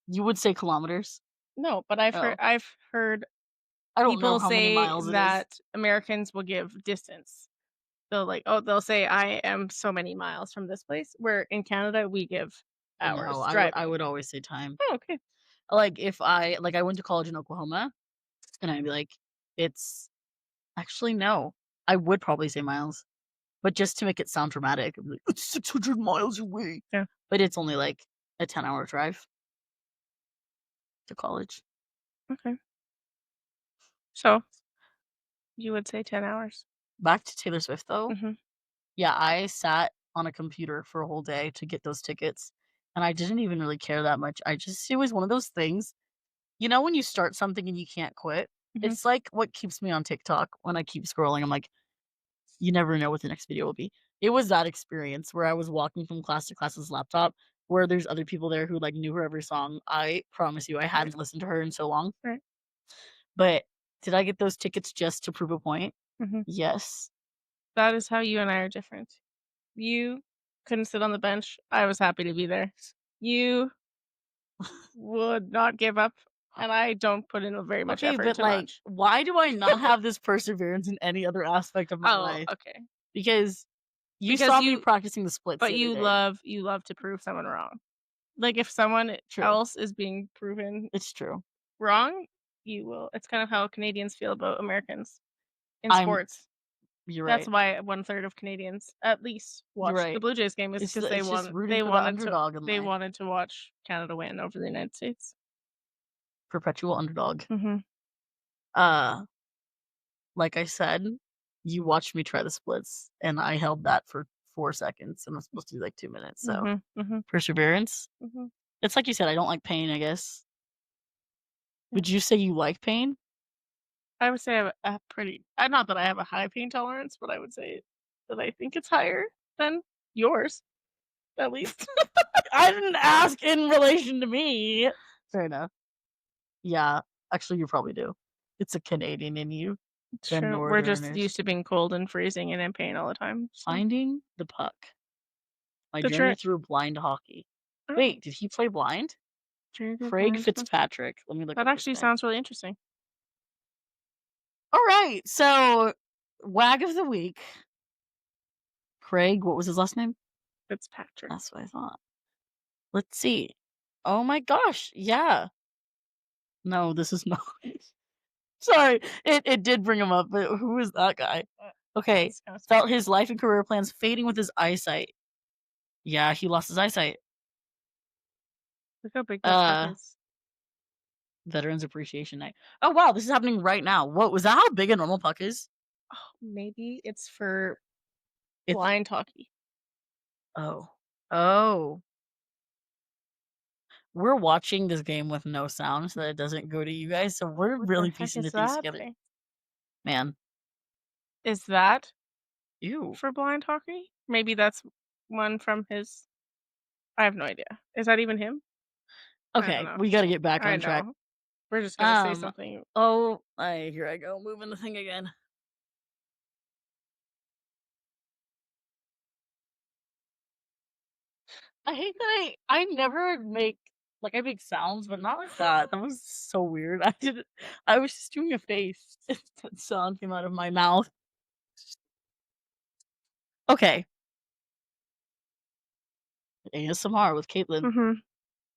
You would say kilometers? No, but Oh, I've heard I don't know people how many say miles it is. that Americans will give distance. They'll like, oh, they'll say I am so many miles from this place. Where in Canada we give Oh no, hours I driving. would always say time. Oh, okay. Like if I went to college in Oklahoma and I'd be like, it's actually no. I would probably say miles. But just to make it sound dramatic, I'm like, it's 600 miles away. Yeah. But it's only like a 10-hour drive to college. Okay. So you would say 10 hours. Back to Taylor Swift though. Mhm. Yeah, I sat on a computer for a whole day to get those tickets. And I didn't even really care that much. It was one of those things, when you start something and you can't quit? Mhm. It's like what keeps me on TikTok when I keep scrolling. I'm like, you never know what the next video will be. It was that experience where I was walking from class to class's laptop, where there's other people there who like knew her every song. I promise you, I Right. hadn't listened to her in so long. Right. But did I get those tickets just to prove a point? Mhm. Yes. That is how you and I are different. You couldn't sit on the bench. I was happy to be there. You would not give up, and I don't put in very much Okay, effort but to like, much. why do I not have this perseverance in any other aspect of my Oh, life? okay. Because you Because saw me you practicing the splits but the other day. you love to prove someone wrong. Like, if someone True. else is being proven It's true. wrong, you will. It's kind of how Canadians feel about Americans in I'm sports. You're That's right. why 1/3 of Canadians at least You're watch the right. Blue Jays game is because It's just rooting for the underdog in they life. wanted to watch Canada win over the United States. Perpetual underdog. Mhm. Uh, like I said, you watched me try the splits, and I held that for 4 seconds, and I'm supposed to do, like, 2 minutes, so Mhm. Mhm. perseverance. Mhm. It's like you said, I don't like pain, I guess. Yeah. Would you say you like pain? I would say I have a pretty not that I have a high pain tolerance, but I would say that I think it's higher than yours, at least. I didn't ask in relation to me. Fair enough. Yeah, actually, you probably do. It's a Canadian in you. It's The true. We're just Northerners. used to being cold and freezing and in pain all the time, so Finding the puck. My The journey journey. through blind hockey. Oh, Wait, did he play blind? journey through Craig blind hockey. Fitzpatrick. Let me look That up this actually guy. sounds really interesting. All right, so wag of the week. Craig, what was his last name? Fitzpatrick. That's what I thought. Let's see. Oh my gosh, yeah. No, this is not. Sorry, it did bring him up, but who is that guy? Okay, That's kinda felt his life and career plans fading with his eyesight. Yeah, he lost his eyesight. Look how big that puck Uh, is. Veterans Appreciation Night. Oh wow, this is happening right now. What was that? How big a normal puck is? Oh, maybe it's for It's blind hockey. oh. We're watching this game with no sound so that it doesn't go to you guys. So we're What the really heck piecing the is things that together. thing? Man, Is that ew. for blind hockey? Maybe that's one from his. I have no idea. Is that even him? I don't Okay, know. we got to get back I on track. know. We're just gonna say Um. something. Oh, here I go, moving the thing again. I hate that I never make like I make sounds, but not like that. That was so weird. I did. I was just doing a face. That sound came out of my mouth. Okay, ASMR with Kaitlyn. Mm-hmm.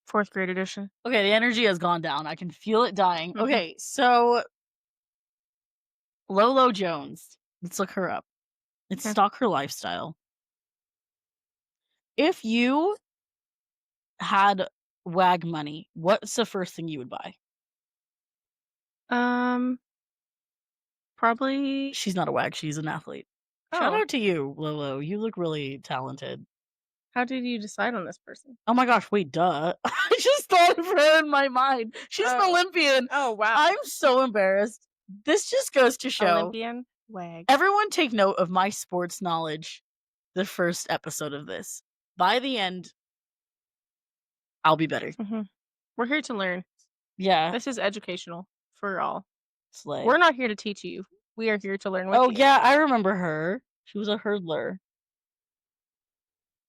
Fourth grade edition. Okay, the energy has gone down. I can feel it dying. Mhm. Okay, so Lolo Jones. Let's look her up. Let's Okay. stalk her lifestyle. If you had WAG money, what's the first thing you would buy? Probably. She's not a WAG, she's an athlete. Shout Oh, out to you, Lolo. You look really talented. how did you decide on this person? Oh my gosh, wait, duh. I just thought of her in my mind. She's an Oh. Olympian. Oh wow. I'm so embarrassed. This just goes to show Olympian wag. everyone take note of my sports knowledge the first episode of this. By the end, I'll be better. Mm-hmm. We're here to learn. Yeah. This is educational for all. Slay. We're not here to teach you. We are here to learn with Oh, you. yeah, I remember her. She was a hurdler.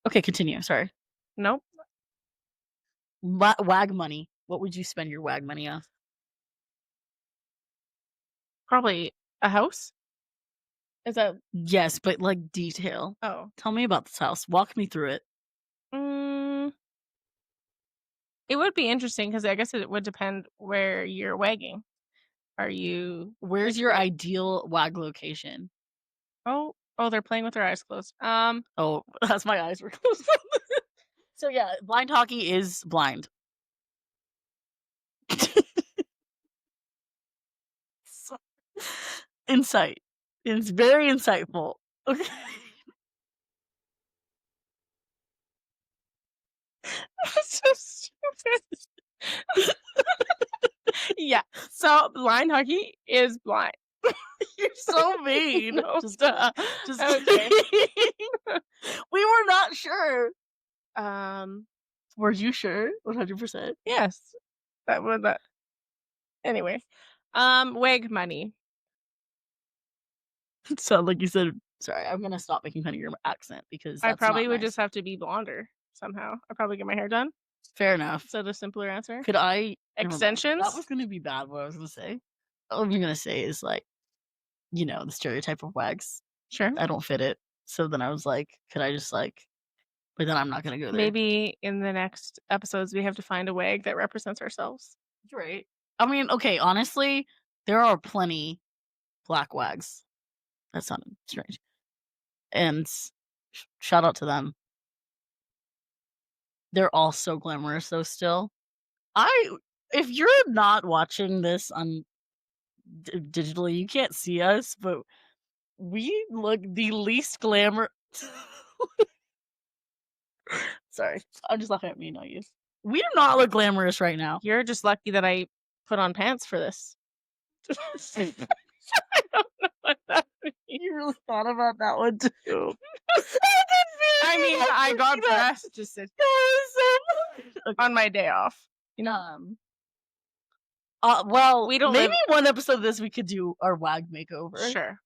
Okay, continue. Sorry. Nope. WAG money. What would you spend your WAG money on? Probably a house. Is that? Yes, but like detail. Oh. Tell me about this house. Walk me through it. It would be interesting because I guess it would depend where you're wagging. Are you? Where's your ideal WAG location? Oh, they're playing with their eyes closed. Oh, that's my eyes were closed. So yeah, blind hockey is blind. Insight. It's very insightful. Okay. That's so stupid. Yeah. So blind hockey is blind. You're so mean. No, Just duh. just Okay. We were not sure. Um. Were you sure? 100%. Yes. That would that. Anyway. Wag money. So like you said, sorry, I'm gonna stop making fun of your accent because I that's probably not would nice. just have to be blonder somehow. I'd probably get my hair done. Fair enough. Is that a simpler answer? Could I never mind. Extensions? That was gonna be bad. What I was gonna say. All I'm gonna say is like, the stereotype of wags. Sure. I don't fit it. So then I was like, could I just like? But then I'm not gonna go there. Maybe in the next episodes we have to find a wag that represents ourselves. Right. I mean, okay, honestly, there are plenty black wags. That sounded strange. And shout out to them. They're all so glamorous though still. If you're not watching this on digitally, you can't see us, but we look the least glamour. Sorry, I'm just laughing at me, not you. We do not look glamorous right now. You're just lucky that I put on pants for this. I don't know what that means. You really thought about that one too. I mean, I got dressed just to, on my day off. Well, We don't maybe live- one episode of this we could do our wag makeover. Sure.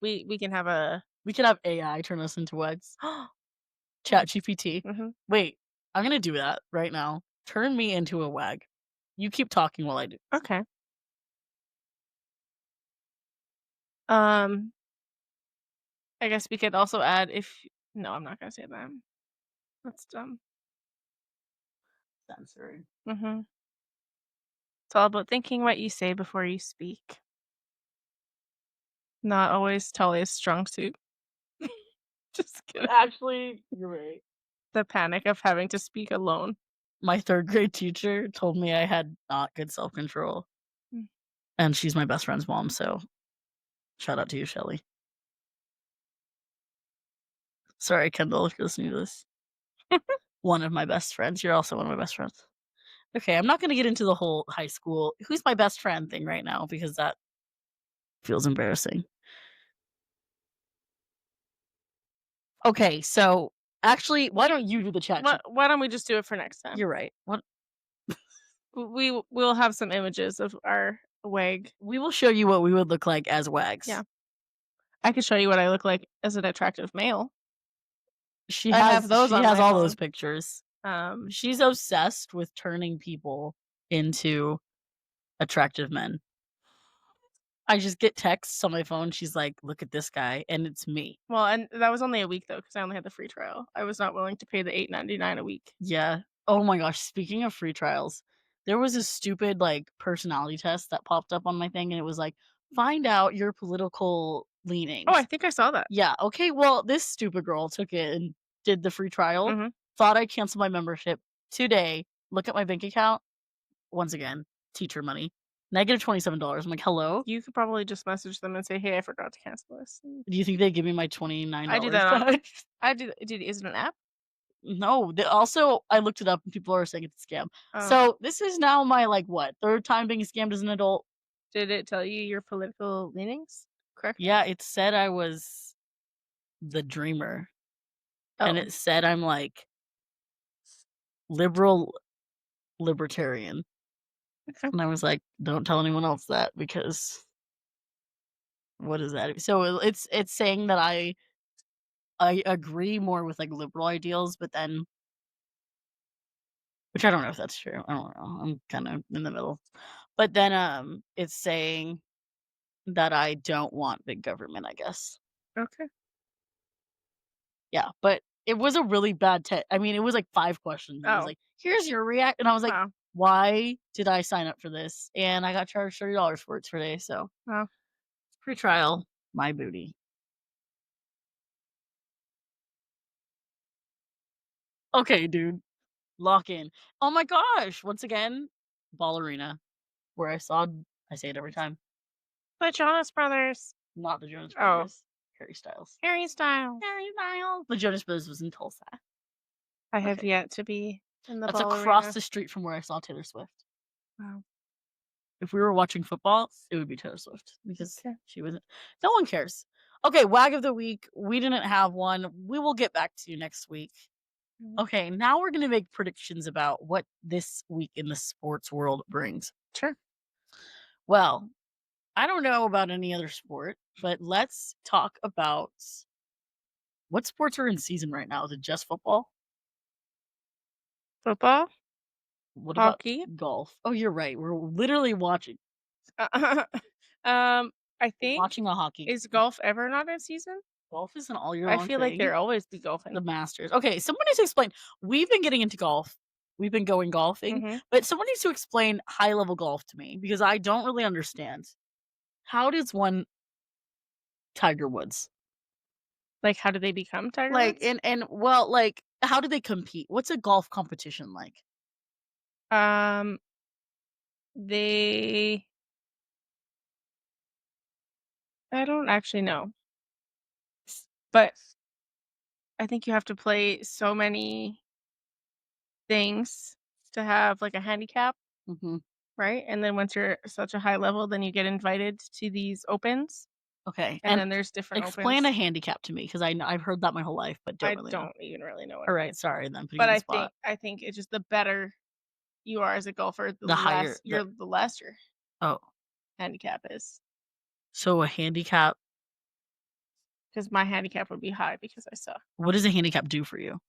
We can have a We could have AI turn us into wags. ChatGPT. Mm-hmm. Wait, I'm gonna do that right now. Turn me into a wag. You keep talking while I do. Okay. Um, I guess we could also add if. No, I'm not gonna say that. That's dumb. Censoring. Mm-hmm. It's all about thinking what you say before you speak. Not always Talia's strong suit. Just kidding. Actually, you're right. The panic of having to speak alone. My 3rd grade teacher told me I had not good self-control, Mm. and she's my best friend's mom, so shout out to you, Shelly. Sorry, Kendall, if you're listening to this. One of my best friends. You're also one of my best friends. Okay, I'm not gonna get into the whole high school, who's my best friend thing right now because that feels embarrassing. Okay, so actually, why don't you do the chat? Why don't we just do it for next time? You're right. What We'll have some images of our wag. we will show you what we would look like as wags. Yeah. I could show you what I look like as an attractive male. She I has have those she on has my all those phone. pictures. Um, She's obsessed with turning people into attractive men. I just get texts on my phone. She's like, "Look at this guy," and it's me. well, and that was only a week though, because I only had the free trial. I was not willing to pay the $8.99 a week. Yeah. Oh my gosh. Speaking of free trials, there was a stupid like personality test that popped up on my thing, and it was like, find out your political leanings. Oh, I think I saw that. Yeah. Okay. Well, this stupid girl took it and did the free trial. Mhm. Thought I'd cancel my membership today. Look at my bank account. Once again, teacher money. Negative $27. I'm like, hello? You could probably just message them and say, "Hey, I forgot to cancel this." Do you think they give me my $29 I do that on. back? I do. Dude, is it an app? No. Also, I looked it up and people are saying it's a scam. Oh. So this is now my like what 3rd time being scammed as an adult. Did it tell you your political leanings? Correct. Yeah, it said I was the dreamer, and Oh. it said I'm like liberal libertarian. Okay. And I was like, don't tell anyone else that because what is that? So it's saying that I agree more with like liberal ideals, but then which I don't know if that's true. I don't know. I'm kind of in the middle. But then it's saying that I don't want big government, I guess. Okay. Yeah, but it was a really bad test. I mean, it was like 5 questions. It was Oh. like, here's your react, and I was like, Wow. why did I sign up for this? And I got charged $30 for it today. So Wow. free trial, my booty. Okay, dude, lock in. Oh my gosh! Once again, ballerina, where I say it every time. The Jonas Brothers. Not the Jonas Oh. Brothers. Harry Styles. Harry Styles. Harry Styles. The Jonas Brothers was in Tulsa. I have Okay. yet to be in the That's ballerina. across the street from where I saw Taylor Swift. Wow. If we were watching football, it would be Taylor Swift because Okay. she wasn't. No one cares. Okay, wag of the week. We didn't have one. We will get back to you next week. Okay, now we're going to make predictions about what this week in the sports world brings. Sure. Well, I don't know about any other sport, but let's talk about what sports are in season right now. Is it just football? Football. What Hockey. about golf? Oh, you're right. We're literally watching. I think Watching a hockey. is golf ever not in season? Golf is an all year I long feel like thing. there always be golfing. The Masters. Okay, someone needs to explain. We've been getting into golf. We've been going golfing, Mhm. but someone needs to explain high level golf to me because I don't really understand. How does one Tiger Woods? Like, how do they become Tiger Like Woods? and well, like how do they compete? What's a golf competition like? They. I don't actually know, but I think you have to play so many things to have like a handicap, Mm-hmm. right? And then once you're such a high level, then you get invited to these opens, Okay, and then there's different explain a opens. handicap to me because I've heard that my whole life, but don't I really know. don't even really know what. All it right, is. sorry, then putting But you on I the spot. think it's just the better you are as a golfer, The higher the less your oh, handicap is. so a handicap. Because my handicap would be high because I suck. What does a handicap do for you?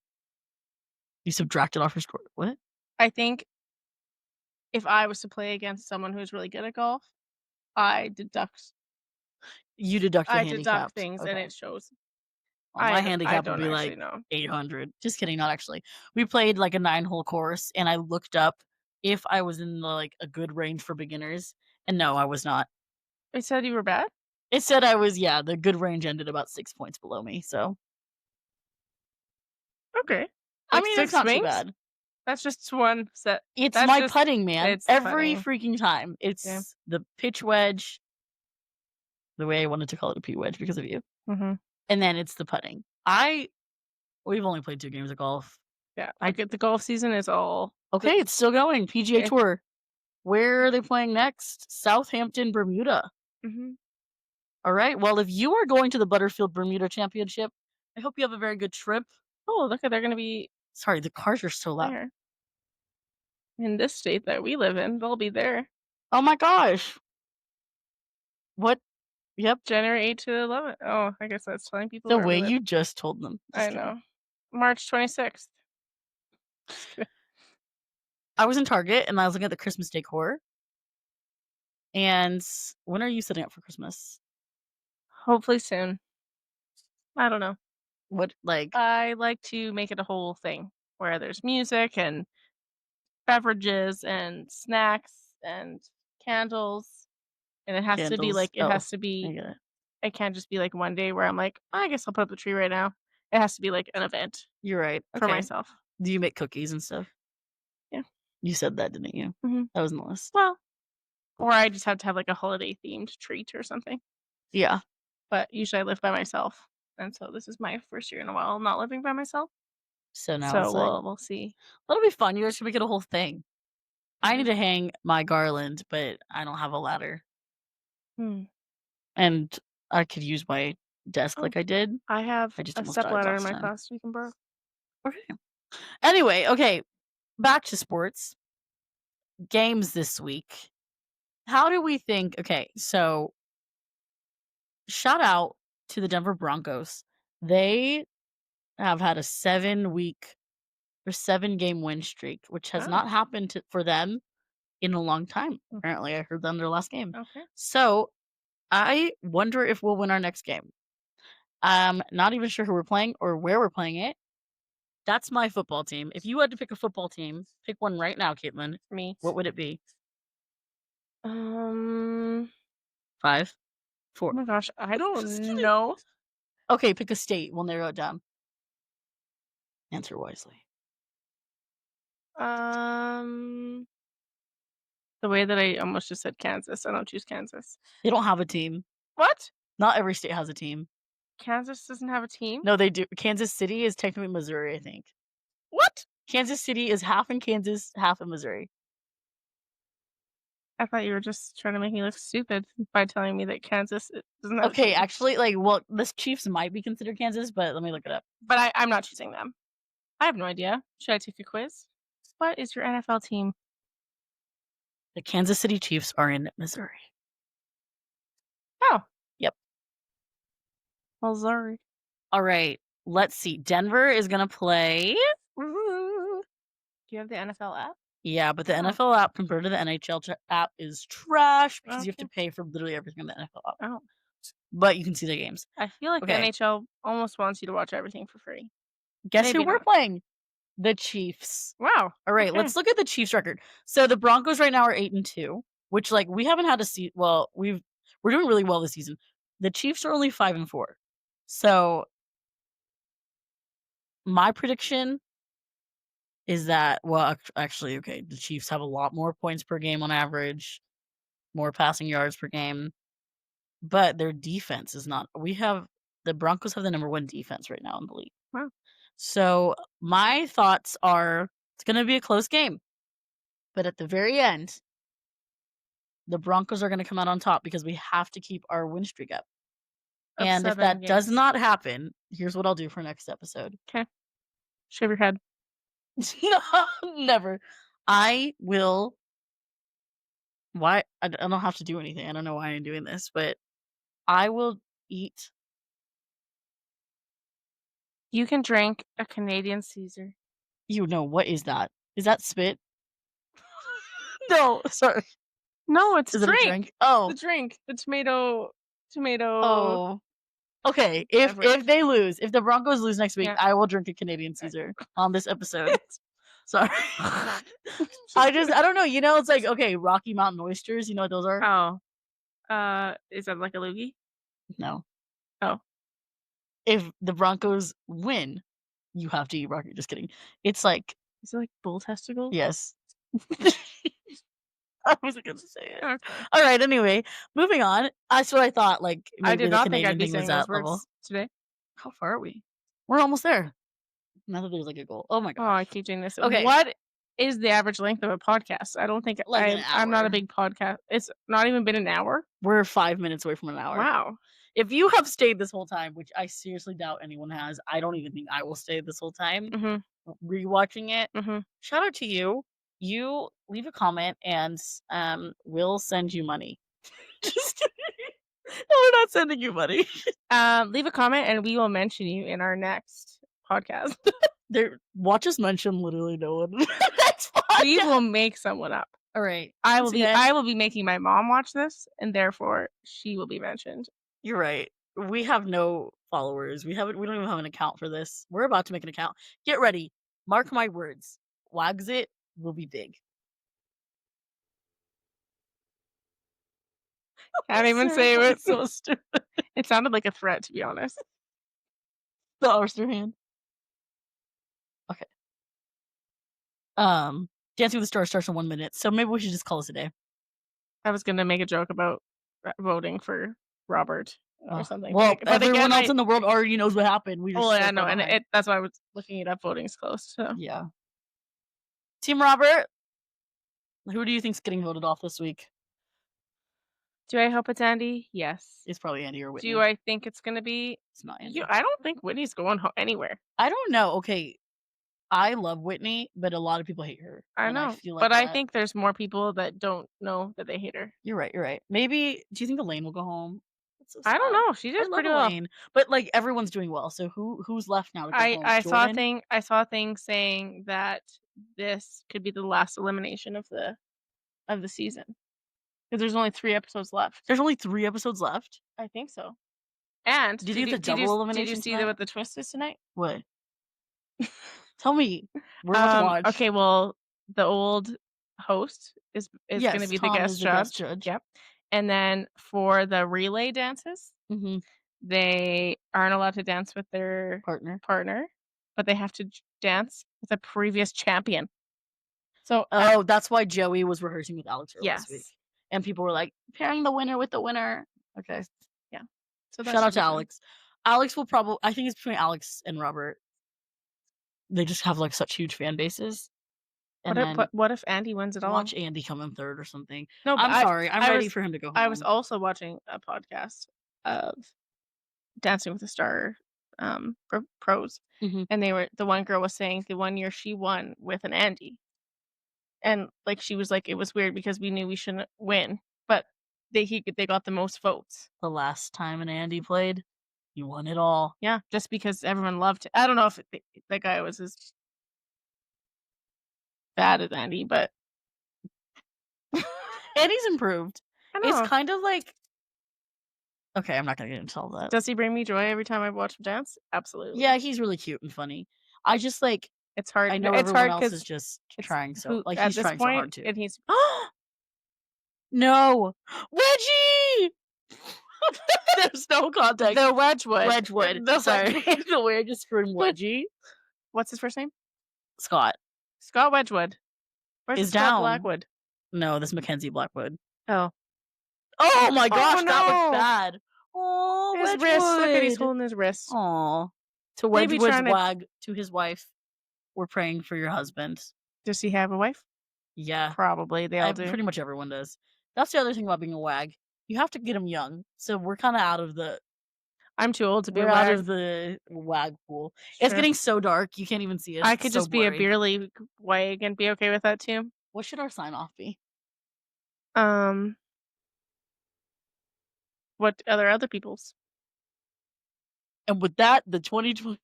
You subtract it off your score. What? I think if I was to play against someone who's really good at golf, I deduct You deduct the handicapped. things and Okay. it shows. Well, my I handicap would don't be actually like know. 800. Just kidding, not actually. We played like a 9-hole course, and I looked up if I was in the, like a good range for beginners, and no, I was not. It said you were bad? It said I was, yeah, the good range ended about 6 points below me. So Okay. I Like mean, it's 6 not too swings? bad. That's just one set. It's That's my just putting, man. it's the Every putting. freaking time. Yeah. It's the pitch wedge, the way I wanted to call it a P wedge because of you. Mhm. And then it's the putting. We've only played 2 games of golf. Yeah. I get the golf season is all Okay, it's still going. PGA It Tour. Where are they playing next? Southampton, Bermuda. Mhm. All right. Well, if you are going to the Butterfield Bermuda Championship, I hope you have a very good trip. Oh, look, they're gonna be Sorry, the cars are so loud. there. In this state that we live in, they'll be there. Oh my gosh. What? Yep. January 8 to 11. Oh, I guess that's telling people The where we way live. you just told them. Just I kidding. know. March 26th. I was in Target and I was looking at the Christmas decor. And when are you setting up for Christmas? Hopefully soon. I don't know. What, like, I like to make it a whole thing where there's music and beverages and snacks and candles, and it has to be candles? like Oh, I get it. it can't just be like one day where I'm like, I guess I'll put up the tree right now. It has to be like an event You're right. for Okay. myself. Do you make cookies and stuff? Yeah. You said that, didn't you? Mhm. That was in the list. Well, or I just have to have like a holiday themed treat or something. Yeah. But usually I live by myself. And so this is my first year in a while not living by myself. So now So it's like, we'll see. that'll be fun. You guys should make it a whole thing. I need Mhm. to hang my garland, but I don't have a ladder. Hmm. And I could use my desk Oh, like I did. I have I just a almost died stepladder in last my time. class you can borrow. Okay. Anyway, okay. Back to sports. Games this week. How do we think? Okay, so shout out to the Denver Broncos. They have had a 7-game win streak, which has Oh, not happened for them in a long time. Mm. Apparently, I heard them their last game. okay. So I wonder if we'll win our next game. I'm not even sure who we're playing or where we're playing it. That's my football team. If you had to pick a football team, pick one right now, Caitlin. Me. What would it be? Oh 5, 4. my gosh, I Just don't kidding. know. Okay, pick a state. We'll narrow it down. Answer wisely. The way that I almost just said Kansas. I don't choose Kansas. They don't have a team. What? Not every state has a team. Kansas doesn't have a team? No, they do. Kansas City is technically Missouri, I think. What? Kansas City is half in Kansas, half in Missouri. I thought you were just trying to make me look stupid by telling me that Kansas doesn't have a Okay, team. actually, like, well, the Chiefs might be considered Kansas, but let me look it up. But I'm not choosing them. I have no idea. Should I take a quiz? What is your NFL team? The Kansas City Chiefs are in Missouri. Oh. Yep. Well, sorry. All right. Let's see. Denver is going to play. Do you have the NFL app? Yeah, but the Oh. NFL app compared to the NHL app is trash because you have to Okay. pay for literally everything on the NFL app. Oh. But you can see the games. I feel like the Okay. NHL almost wants you to watch everything for free. Guess Maybe who we're not. playing? The Chiefs. Wow. All right, Okay. let's look at the Chiefs record. So the Broncos right now are 8-2, which like we haven't had a season. Well, we're doing really well this season. The Chiefs are only 5-4. So my prediction is that actually, okay, the Chiefs have a lot more points per game on average, more passing yards per game, but their defense is not. The Broncos have the number 1 defense right now in the league. Wow. So my thoughts are it's going to be a close game, but at the very end, the Broncos are going to come out on top because we have to keep our win streak up. Of And if 7 that does games. not happen, here's what I'll do for next episode. Okay. Shave your head. No, never. I will. Why? I don't have to do anything. I don't know why I'm doing this, but I will eat. You can drink a Canadian Caesar. You know, what is that? Is that spit? No, sorry. No, it's Is it a drink. drink? Oh. The drink. The tomato Oh. Okay, if beverage. they lose, if the Broncos lose next week, Yeah. I will drink a Canadian Caesar on this episode. Sorry. I don't know, you know, it's like, okay, Rocky Mountain oysters, you know what those are? Oh. Is that like a loogie? No. Oh. If the Broncos win, you have to eat Rocky. Just kidding. It's like, Is it like bull testicles? yes. I wasn't gonna say it. Okay. All right. Anyway, moving on. That's what I thought. Like I maybe did the not think I'd Canadian be thing was saying those that level. words today. How far are we? We're almost there. Now that there's like a goal. Oh my Oh, I gosh. keep doing this. Okay. What is the average length of a podcast? I don't think Like an I'm not a hour. big podcast. It's not even been an hour. We're 5 minutes away from an hour. Wow. If you have stayed this whole time, which I seriously doubt anyone has, I don't even think I will stay this whole time rewatching it. Shout out to you. You leave a comment and we'll send you money. Just kidding. No, we're not sending you money. Leave a comment and we will mention you in our next podcast. Watch us mention literally no one. That's fine. We will make someone up. All right. I will be making my mom watch this, and therefore she will be mentioned. You're right. We have no followers. We don't even have an account for this. We're about to make an account. Get ready. Mark my words. WAGSIT will be big. Can't even say it. So stupid. It sounded like a threat, to be honest. The oyster hand. Okay. Dancing with the Stars starts in 1 minute, so maybe we should just call this a day. I was gonna make a joke about voting for Robert or something. Well, but everyone else in the world already knows what happened. We just I know, and that's why I was looking it up. Voting's closed. So yeah. Team Robert, who do you think's getting voted off this week? Do I hope it's Andy? Yes. It's probably Andy or Whitney. Do I think it's gonna be? It's not Andy. I don't think Whitney's going anywhere. I don't know. Okay, I love Whitney, but a lot of people hate her. I know, feel like but I think there's more people that don't know that they hate her. You're right. Maybe. Do you think Elaine will go home? So I don't know. She did pretty well. But like everyone's doing well. So who's left now to go home? I saw a thing saying that this could be the last elimination of the season because there's only 3 episodes left. There's only 3 episodes left. I think so. And did you get the double elimination? Did you see what the twist is tonight? What? Tell me. We're about to watch. Okay, well, the old host is going to be the guest judge. Yep. And then for the relay dances, they aren't allowed to dance with their partner, but they have to dance with a previous champion. So that's why Joey was rehearsing with Alex last week. And people were like, pairing the winner with the winner. Okay. Yeah. So shout out to Alex. Alex will probably, I think it's between Alex and Robert. They just have like such huge fan bases. And what if Andy wins it all? Watch Andy come in third or something. No, I'm sorry. I'm ready for him to go home. I was also watching a podcast of Dancing with the Star pros, and the one girl was saying the one year she won with an Andy, and like she was like it was weird because we knew we shouldn't win, but they got the most votes. The last time an Andy played, you won it all. Yeah, just because everyone loved it. I don't know if that guy was as bad as Andy, but Andy's improved. I know. It's kind of like, okay, I'm not gonna get into all that. Does he bring me joy every time I watch him dance? Absolutely. Yeah, he's really cute and funny. I just like it's hard. I know it's everyone hard else is just trying so like at he's this trying point, so hard too. And he's no Wedgie. There's no context. The Wedgwood. Sorry, the way I just screamed Wedgie. What's his first name? Scott Wedgwood. Where's down. Blackwood? No, this is Mackenzie Blackwood. Oh my gosh, that was bad. Oh, his wrist. Look at he's holding his wrist. Oh, to Wedgwood's wag to his wife. We're praying for your husband. Does he have a wife? Yeah, probably. They all do. Pretty much everyone does. That's the other thing about being a wag. You have to get him young. So we're kind of out of the. I'm too old to be out of the wag pool. Sure. It's getting so dark you can't even see us. I could just be a beerly wag and be okay with that too. What should our sign off be? What other people's? And with that, the 2020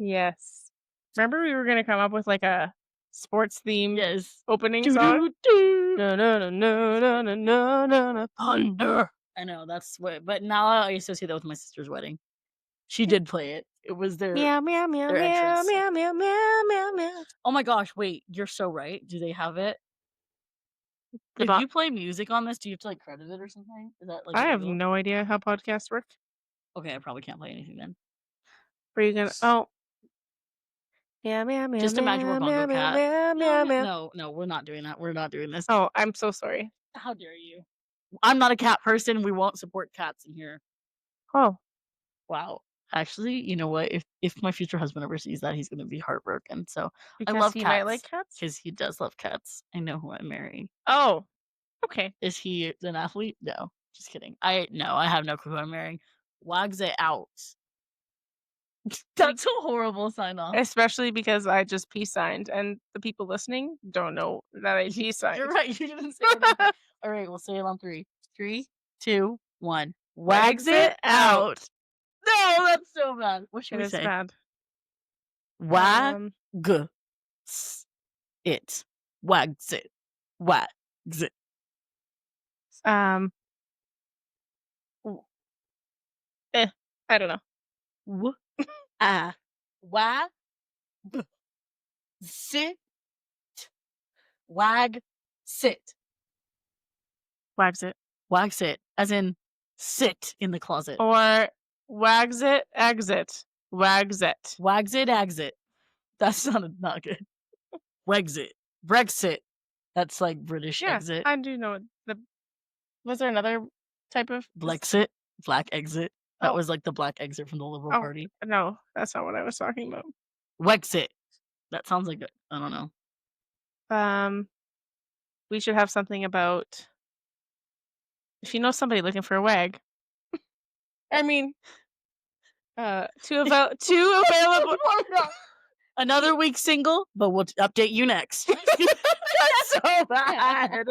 Yes. Remember we were gonna come up with like a sports theme Yes. opening Do, song? do, do. No, no, no, no, no, no, no, no, no. Thunder. I know that's what, but now I associate that with my sister's wedding. She did play it. It was Meow, meow, meow, their meow, entrance. meow, meow, meow, meow, meow. Oh my gosh! Wait, you're so right. Do they have it? The If bo- you play music on this, do you have to like credit it or something? Is that like I have illegal? no idea how podcasts work. Okay, I probably can't play anything then. Were you gonna? Oh. Meow, meow, meow, Just imagine we're meow, Bongo meow, Cat. meow, meow, meow. No, we're not doing that. We're not doing this. Oh, I'm so sorry. How dare you? I'm not a cat person. We won't support cats in here. Oh, Wow. Actually, you know what? If my future husband ever sees that, he's gonna be heartbroken. So I because love he might cats like cats. because he does love cats. I know who I'm marrying. Oh, okay. Is he an athlete? No, just kidding. I have no clue who I'm marrying. Wags it out. That's a horrible sign off. Especially because I just peace signed, and the people listening don't know that I peace signed. You're right. You didn't say anything. All right, we'll say it on 3. 3, 2, 1. Wags it out. No, that's so bad. What should It we is say? bad. Wag it. Wags it. Wags it. I don't know. Wag sit. Wag sit. Wags it. Wags it. As in sit in the closet. Or wags it, exit. Wags it. Wags it, exit. That sounded not good. Wexit. Brexit. That's like British Yeah, exit. I do know was there another type of Blexit. Black exit. That Oh. was like the black exit from the Liberal Oh, Party. no, that's not what I was talking about. Wexit. That sounds like I don't know. We should have something about if you know somebody looking for a wag. I mean, two available. Another week single, but we'll update you next. That's so bad.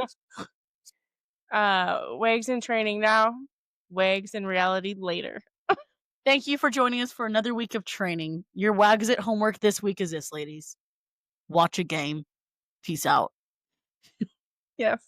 Wags in training now, wags in reality later. Thank you for joining us for another week of training. Your WAGSIT homework this week is this, ladies. Watch a game. Peace out. Yes.